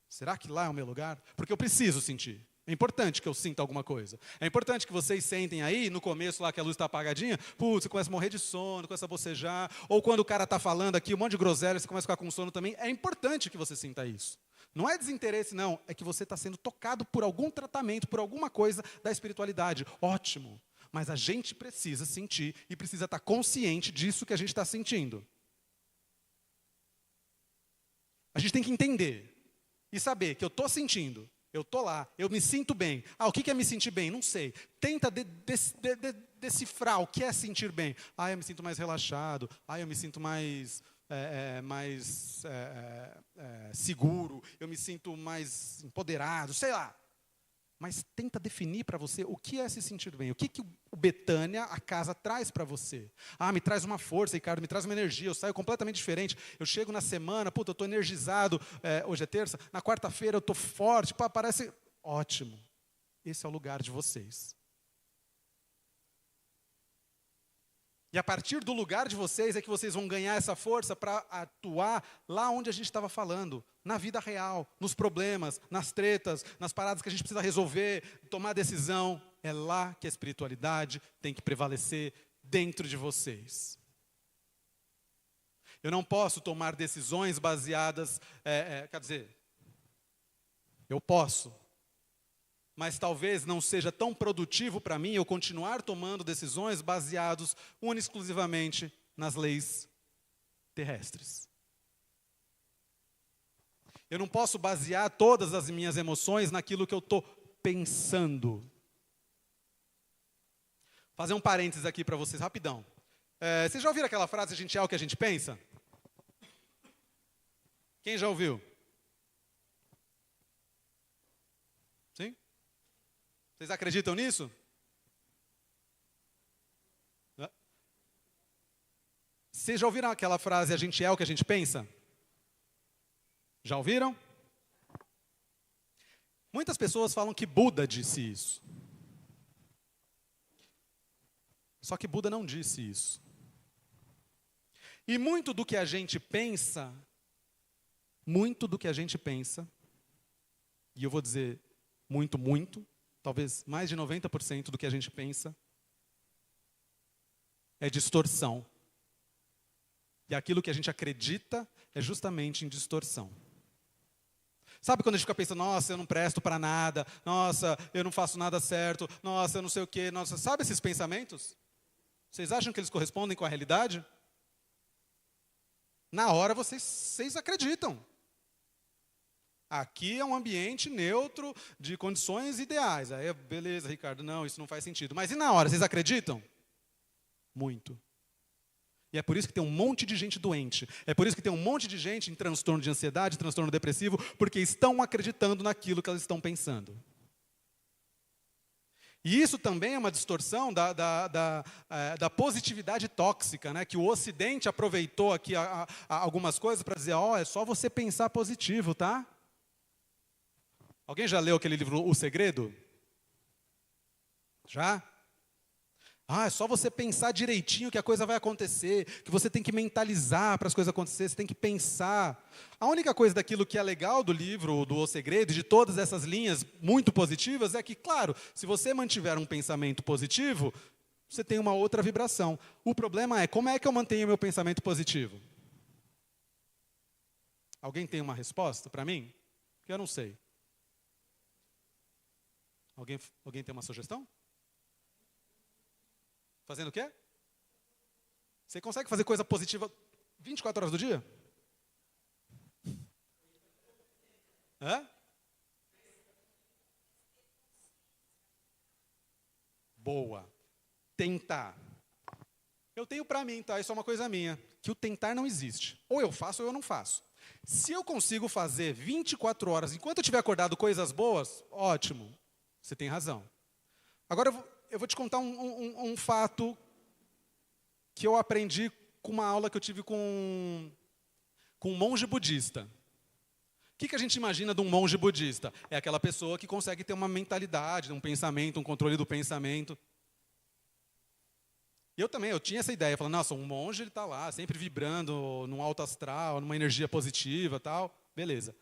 será que lá é o meu lugar? Porque eu preciso sentir. É importante que eu sinta alguma coisa. É importante que vocês sentem aí, no começo lá que a luz está apagadinha, você começa a morrer de sono, começa a bocejar, ou quando o cara está falando aqui um monte de groselha, você começa a ficar com sono também. É importante que você sinta isso. Não é desinteresse, não. É que você está sendo tocado por algum tratamento, por alguma coisa da espiritualidade. Ótimo. Mas a gente precisa sentir e precisa estar consciente disso que a gente está sentindo. A gente tem que entender e saber que eu estou sentindo. Eu estou lá, eu me sinto bem. O que é me sentir bem? Não sei. Tenta decifrar o que é sentir bem. Eu me sinto mais relaxado. Eu me sinto mais seguro. Eu me sinto mais empoderado, sei lá. Mas tenta definir para você o que é se sentir bem. O que o Betânia, a casa, traz para você. Me traz uma força, Ricardo, me traz uma energia. Eu saio completamente diferente. Eu chego na semana, eu estou energizado. Hoje é terça. Na quarta-feira eu estou forte. Parece ótimo. Esse é o lugar de vocês. E a partir do lugar de vocês é que vocês vão ganhar essa força para atuar lá onde a gente estava falando, na vida real, nos problemas, nas tretas, nas paradas que a gente precisa resolver, tomar decisão. É lá que a espiritualidade tem que prevalecer dentro de vocês. Eu não posso tomar decisões baseadas, eu posso. Mas talvez não seja tão produtivo para mim eu continuar tomando decisões baseadas única e exclusivamente nas leis terrestres. Eu não posso basear todas as minhas emoções naquilo que eu estou pensando. Fazer um parênteses aqui para vocês, rapidão. Vocês já ouviram aquela frase, a gente é o que a gente pensa? Quem já ouviu? Sim? Vocês acreditam nisso? Vocês já ouviram aquela frase, a gente é o que a gente pensa? Já ouviram? Muitas pessoas falam que Buda disse isso. Só que Buda não disse isso. E muito do que a gente pensa, e eu vou dizer muito, talvez mais de 90% do que a gente pensa, é distorção. E aquilo que a gente acredita é justamente em distorção. Sabe quando a gente fica pensando, nossa, eu não presto para nada, nossa, eu não faço nada certo, nossa, eu não sei o quê, nossa, sabe esses pensamentos? Vocês acham que eles correspondem com a realidade? Na hora vocês acreditam. Aqui é um ambiente neutro, de condições ideais. Aí, beleza, Ricardo, não, isso não faz sentido. Mas e na hora, vocês acreditam? Muito. E é por isso que tem um monte de gente doente. É por isso que tem um monte de gente em transtorno de ansiedade, transtorno depressivo, porque estão acreditando naquilo que elas estão pensando. E isso também é uma distorção da positividade tóxica, né? Que o Ocidente aproveitou aqui algumas coisas para dizer, é só você pensar positivo, tá? Alguém já leu aquele livro O Segredo? Já? É só você pensar direitinho que a coisa vai acontecer, que você tem que mentalizar para as coisas acontecerem, você tem que pensar. A única coisa daquilo que é legal do livro, do O Segredo, de todas essas linhas muito positivas, é que, claro, se você mantiver um pensamento positivo, você tem uma outra vibração. O problema é, como é que eu mantenho meu pensamento positivo? Alguém tem uma resposta para mim? Porque eu não sei. Alguém tem uma sugestão? Fazendo o quê? Você consegue fazer coisa positiva 24 horas do dia? Hã? Boa. Tentar. Eu tenho para mim, tá? Isso é uma coisa minha. Que o tentar não existe. Ou eu faço ou eu não faço. Se eu consigo fazer 24 horas, enquanto eu estiver acordado, coisas boas, ótimo. Você tem razão. Agora eu vou te contar um fato que eu aprendi com uma aula que eu tive com um monge budista. O que a gente imagina de um monge budista? É aquela pessoa que consegue ter uma mentalidade, um pensamento, um controle do pensamento. E eu tinha essa ideia, falando, nossa, um monge ele está lá, sempre vibrando num alto astral, numa energia positiva, tal, beleza.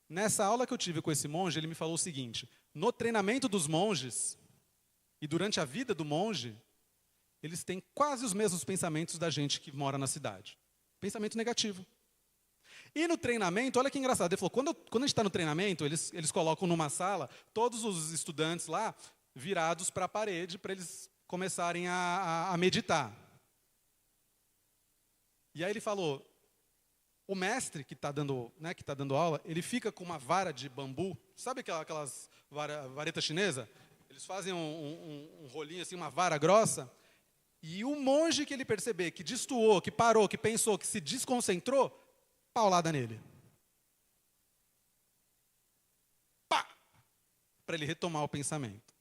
Nessa aula que eu tive com esse monge, ele me falou o seguinte, no treinamento dos monges, e durante a vida do monge, eles têm quase os mesmos pensamentos da gente que mora na cidade. Pensamento negativo. E no treinamento, olha que engraçado, ele falou, quando a gente está no treinamento, eles colocam numa sala, todos os estudantes lá, virados para a parede, para eles começarem a meditar. E aí ele falou, o mestre que está dando aula, ele fica com uma vara de bambu, sabe aquelas vareta chinesa? Eles fazem um rolinho assim, uma vara grossa, e o monge que ele perceber que destoou, que parou, que pensou, que se desconcentrou, paulada nele. Pá! Para ele retomar o pensamento.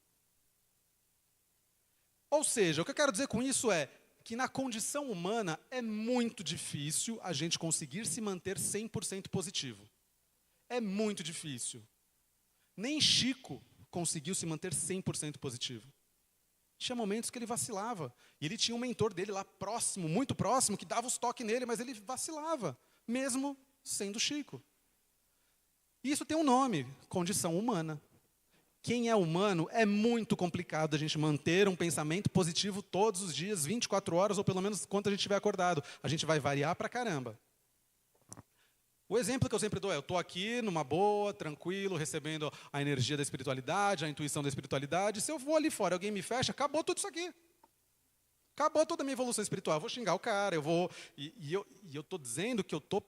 Ou seja, o que eu quero dizer com isso é que na condição humana é muito difícil a gente conseguir se manter 100% positivo. É muito difícil. Nem Chico conseguiu se manter 100% positivo. Tinha momentos que ele vacilava. E ele tinha um mentor dele lá próximo, muito próximo, que dava os toques nele, mas ele vacilava, mesmo sendo Chico. Isso tem um nome, condição humana. Quem é humano, é muito complicado a gente manter um pensamento positivo todos os dias, 24 horas, ou pelo menos quanto a gente estiver acordado. A gente vai variar pra caramba. O exemplo que eu sempre dou é, eu estou aqui numa boa, tranquilo, recebendo a energia da espiritualidade, a intuição da espiritualidade. Se eu vou ali fora, alguém me fecha, acabou tudo isso aqui. Acabou toda a minha evolução espiritual. Eu vou xingar o cara, eu vou... E eu estou dizendo que eu tô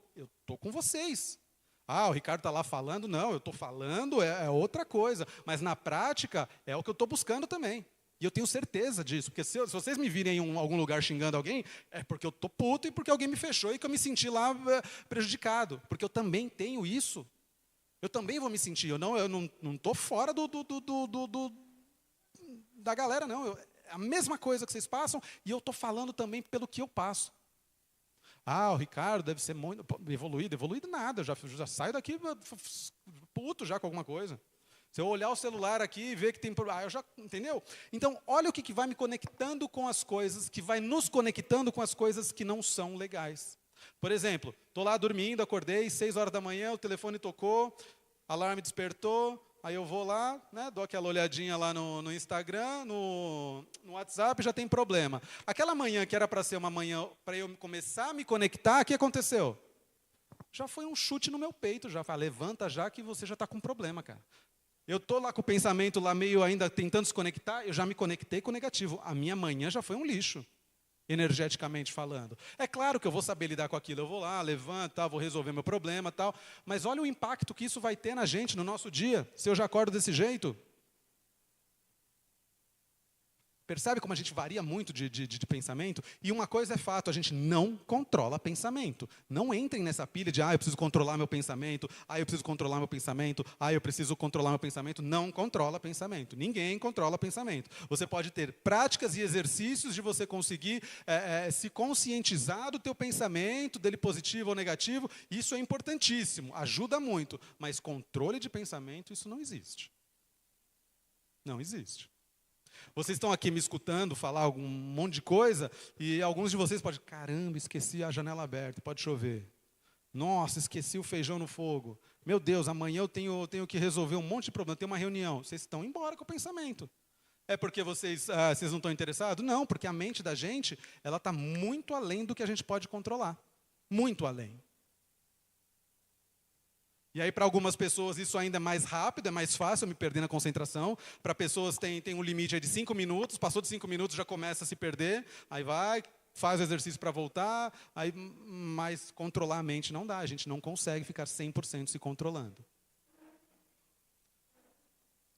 com vocês. O Ricardo está lá falando. Não, eu estou falando, é outra coisa. Mas na prática, é o que eu estou buscando também. E eu tenho certeza disso, porque se vocês me virem em algum lugar xingando alguém, é porque eu estou puto e porque alguém me fechou e que eu me senti lá prejudicado. Porque eu também tenho isso. Eu também vou me sentir. Eu não estou fora da galera, não. É a mesma coisa que vocês passam e eu estou falando também pelo que eu passo. O Ricardo deve ser muito evoluído. Evoluído nada, eu já saio daqui puto já com alguma coisa. Se eu olhar o celular aqui e ver que tem... eu já, entendeu? Então, olha o que vai me conectando com as coisas, que vai nos conectando com as coisas que não são legais. Por exemplo, estou lá dormindo, acordei, 6 horas da manhã, o telefone tocou, alarme despertou, aí eu vou lá, né, dou aquela olhadinha lá no Instagram, no WhatsApp, já tem problema. Aquela manhã que era para ser uma manhã para eu começar a me conectar, o que aconteceu? Já foi um chute no meu peito, já. Fala, levanta já que você já está com problema, cara. Eu estou lá com o pensamento lá meio ainda tentando se conectar, eu já me conectei com o negativo. A minha manhã já foi um lixo, energeticamente falando. É claro que eu vou saber lidar com aquilo. Eu vou lá, levanto, tal, vou resolver meu problema, tal. Mas olha o impacto que isso vai ter na gente, no nosso dia, se eu já acordo desse jeito. Percebe como a gente varia muito de pensamento? E uma coisa é fato, a gente não controla pensamento. Não entrem nessa pilha de, eu preciso controlar meu pensamento, eu preciso controlar meu pensamento, eu preciso controlar meu pensamento. Não controla pensamento. Ninguém controla pensamento. Você pode ter práticas e exercícios de você conseguir se conscientizar do teu pensamento, dele positivo ou negativo. Isso é importantíssimo, ajuda muito. Mas controle de pensamento, isso não existe. Não existe. Vocês estão aqui me escutando falar algum monte de coisa e alguns de vocês podem, caramba, esqueci a janela aberta, pode chover. Nossa, esqueci o feijão no fogo. Meu Deus, amanhã eu tenho que resolver um monte de problema, tem uma reunião. Vocês estão embora com o pensamento. É porque vocês não estão interessados? Não, porque a mente da gente, ela está muito além do que a gente pode controlar. Muito além. E aí, para algumas pessoas, isso ainda é mais rápido, é mais fácil, eu me perder na concentração. Para pessoas, tem um limite aí de 5 minutos, passou de 5 minutos, já começa a se perder. Aí vai, faz o exercício para voltar, mas controlar a mente não dá, a gente não consegue ficar 100% se controlando.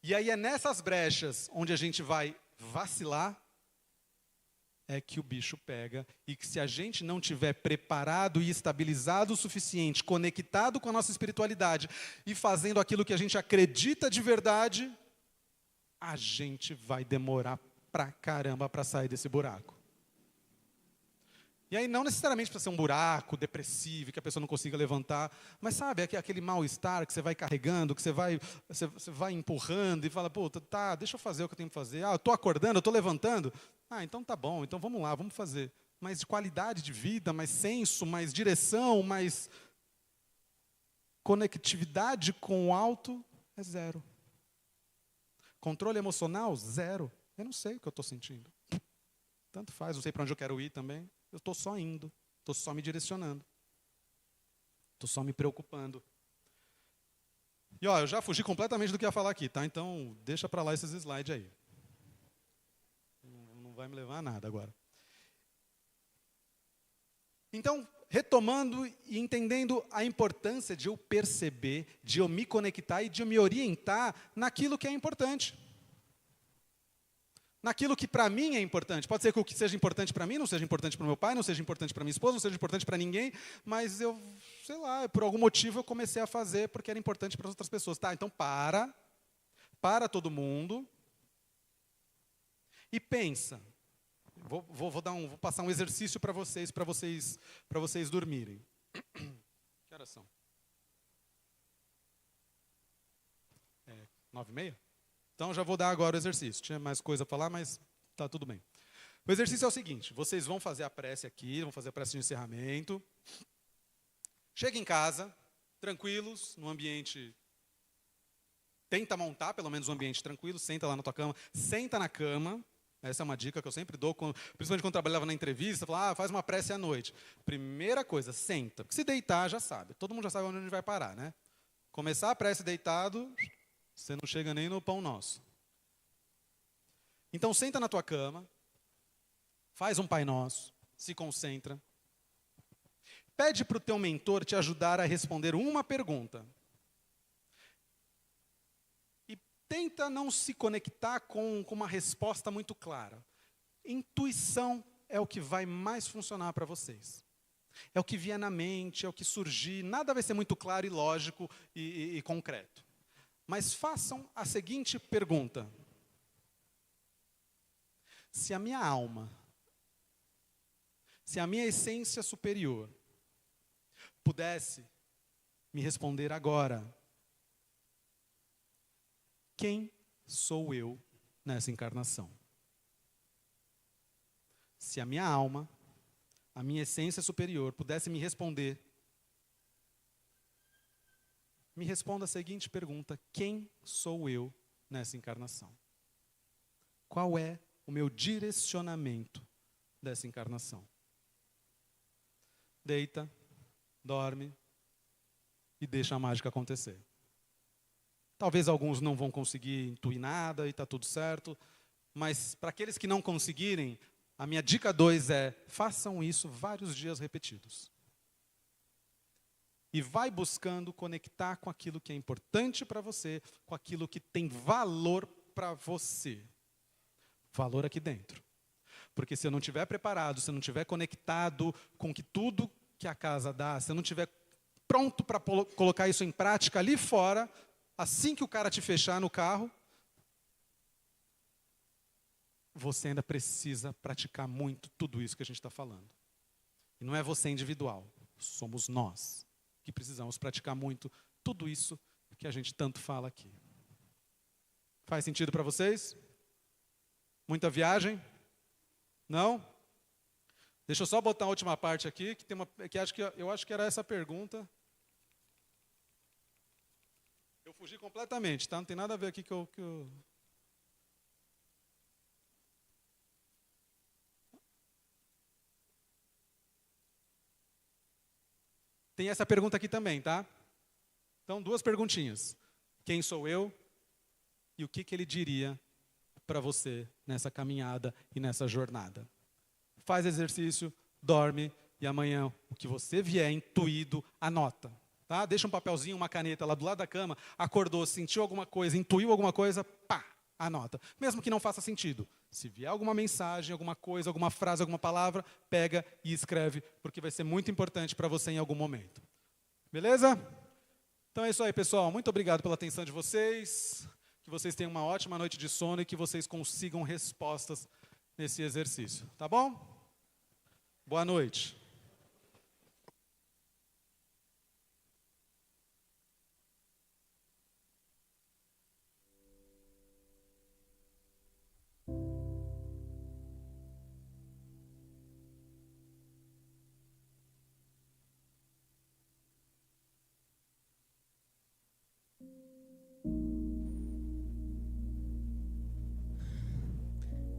E aí é nessas brechas onde a gente vai vacilar, é que o bicho pega, e que se a gente não tiver preparado e estabilizado o suficiente, conectado com a nossa espiritualidade e fazendo aquilo que a gente acredita de verdade, a gente vai demorar pra caramba para sair desse buraco. E aí não necessariamente para ser um buraco depressivo, que a pessoa não consiga levantar, mas sabe, aquele mal-estar que você vai carregando, que você vai empurrando e fala, pô, tá, deixa eu fazer o que eu tenho que fazer. Eu estou acordando, eu estou levantando. Então tá bom, então vamos lá, vamos fazer. Mais qualidade de vida, mais senso, mais direção, mais conectividade com o alto, é zero. Controle emocional, zero. Eu não sei o que eu estou sentindo. Tanto faz, não sei para onde eu quero ir também. Eu estou só indo, estou só me direcionando. Estou só me preocupando. E eu já fugi completamente do que ia falar aqui, tá? Então, deixa para lá esses slides aí. Não vai me levar a nada agora. Então, retomando e entendendo a importância de eu perceber, de eu me conectar e de eu me orientar naquilo que é importante. Naquilo que para mim é importante. Pode ser que o que seja importante para mim não seja importante para o meu pai, não seja importante para minha esposa, não seja importante para ninguém, mas eu, sei lá, por algum motivo eu comecei a fazer porque era importante para as outras pessoas. Tá, então para todo mundo e pensa. Vou passar um exercício para vocês dormirem. Que horas são? 9h30? Então, já vou dar agora o exercício. Tinha mais coisa a falar, mas está tudo bem. O exercício é o seguinte, vocês vão fazer a prece aqui, vão fazer a prece de encerramento. Chega em casa, tranquilos, num ambiente... Tenta montar, pelo menos, um ambiente tranquilo, senta lá na tua cama, senta na cama. Essa é uma dica que eu sempre dou, principalmente quando trabalhava na entrevista, fala, faz uma prece à noite. Primeira coisa, senta. Porque se deitar, já sabe. Todo mundo já sabe onde a gente vai parar, né? Começar a prece deitado... Você não chega nem no pão nosso. Então, senta na tua cama, faz um Pai Nosso, se concentra. Pede para o teu mentor te ajudar a responder uma pergunta. E tenta não se conectar com uma resposta muito clara. Intuição é o que vai mais funcionar para vocês. É o que vier na mente, é o que surgir. Nada vai ser muito claro e lógico e concreto. Mas façam a seguinte pergunta. Se a minha alma, se a minha essência superior pudesse me responder agora, quem sou eu nessa encarnação? Se a minha alma, a minha essência superior, pudesse me responder, me responda a seguinte pergunta: quem sou eu nessa encarnação? Qual é o meu direcionamento dessa encarnação? Deita, dorme e deixa a mágica acontecer. Talvez alguns não vão conseguir intuir nada e está tudo certo, mas para aqueles que não conseguirem, a minha dica 2 é: façam isso vários dias repetidos. E vai buscando conectar com aquilo que é importante para você, com aquilo que tem valor para você. Valor aqui dentro. Porque se eu não estiver preparado, se eu não estiver conectado com que tudo que a casa dá, se eu não estiver pronto para colocar isso em prática ali fora, assim que o cara te fechar no carro, você ainda precisa praticar muito tudo isso que a gente está falando. E não é você individual, somos nós que precisamos praticar muito tudo isso que a gente tanto fala aqui. Faz sentido para vocês? Muita viagem? Não? Deixa eu só botar a última parte aqui, que tem eu acho que era essa pergunta. Eu fugi completamente, tá? Não tem nada a ver aqui que eu... Tem essa pergunta aqui também, tá? Então, 2 perguntinhas. Quem sou eu? E o que ele diria para você nessa caminhada e nessa jornada? Faz exercício, dorme, e amanhã o que você vier intuído, anota. Tá? Deixa um papelzinho, uma caneta lá do lado da cama, acordou, sentiu alguma coisa, intuiu alguma coisa, pá, anota. Mesmo que não faça sentido. Se vier alguma mensagem, alguma coisa, alguma frase, alguma palavra, pega e escreve, porque vai ser muito importante para você em algum momento. Beleza? Então é isso aí, pessoal. Muito obrigado pela atenção de vocês. Que vocês tenham uma ótima noite de sono e que vocês consigam respostas nesse exercício. Tá bom? Boa noite.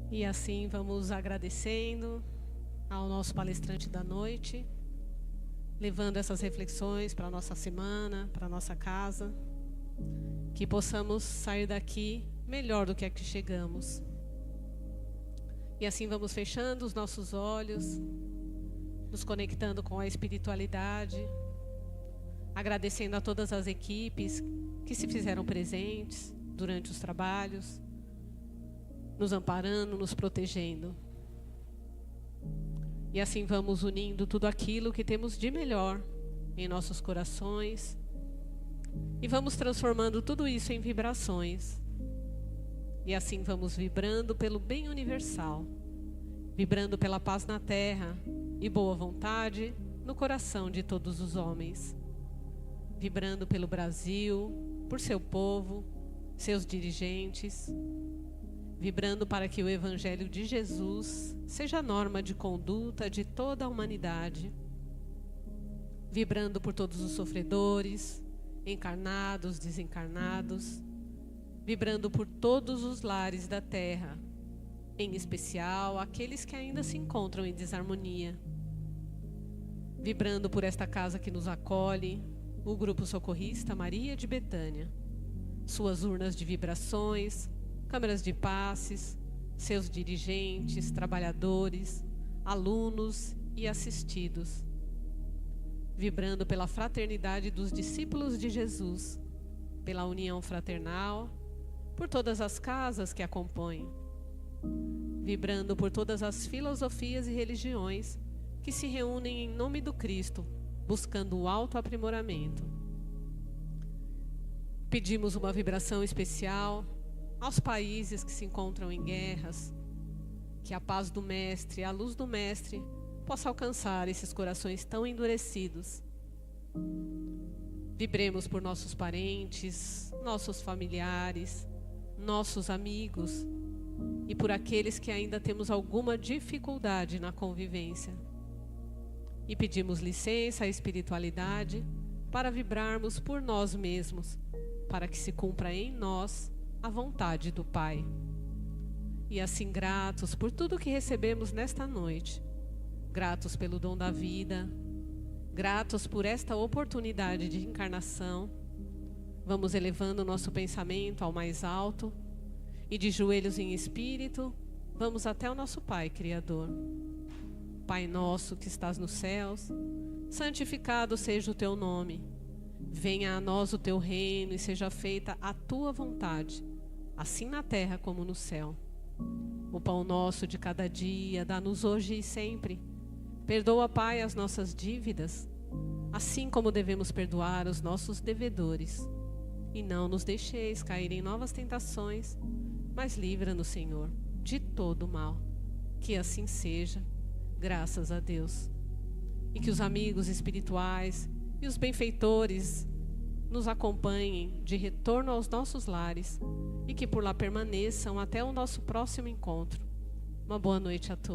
E assim vamos agradecendo ao nosso palestrante da noite, levando essas reflexões para a nossa semana, para a nossa casa, que possamos sair daqui melhor do que aqui chegamos. E assim vamos fechando os nossos olhos, nos conectando com a espiritualidade, agradecendo a todas as equipes que se fizeram presentes durante os trabalhos, nos amparando, nos protegendo. E assim vamos unindo tudo aquilo que temos de melhor em nossos corações e vamos transformando tudo isso em vibrações. E assim vamos vibrando pelo bem universal, vibrando pela paz na terra e boa vontade no coração de todos os homens, vibrando pelo Brasil, por seu povo, seus dirigentes, vibrando para que o Evangelho de Jesus seja a norma de conduta de toda a humanidade, vibrando por todos os sofredores, encarnados, desencarnados, vibrando por todos os lares da terra, em especial aqueles que ainda se encontram em desarmonia, vibrando por esta casa que nos acolhe, o Grupo Socorrista Maria de Betânia, suas urnas de vibrações, câmeras de passes, seus dirigentes, trabalhadores, alunos e assistidos, vibrando pela fraternidade dos discípulos de Jesus, pela união fraternal, por todas as casas que a compõem, vibrando por todas as filosofias e religiões que se reúnem em nome do Cristo, buscando o autoaprimoramento. Pedimos uma vibração especial aos países que se encontram em guerras, que a paz do Mestre, a luz do Mestre, possa alcançar esses corações tão endurecidos. Vibremos por nossos parentes, nossos familiares, nossos amigos e por aqueles que ainda temos alguma dificuldade na convivência. E pedimos licença à espiritualidade para vibrarmos por nós mesmos, para que se cumpra em nós a vontade do Pai. E assim gratos por tudo que recebemos nesta noite, gratos pelo dom da vida, gratos por esta oportunidade de encarnação, vamos elevando o nosso pensamento ao mais alto e de joelhos em espírito, vamos até o nosso Pai Criador. Pai nosso que estás nos céus, santificado seja o teu nome. Venha a nós o teu reino e seja feita a tua vontade, assim na terra como no céu. O pão nosso de cada dia, dá-nos hoje e sempre. Perdoa, Pai, as nossas dívidas, assim como devemos perdoar os nossos devedores. E não nos deixeis cair em novas tentações, mas livra-nos, Senhor, de todo o mal. Que assim seja, graças a Deus. E que os amigos espirituais e os benfeitores nos acompanhem de retorno aos nossos lares e que por lá permaneçam até o nosso próximo encontro. Uma boa noite a todos.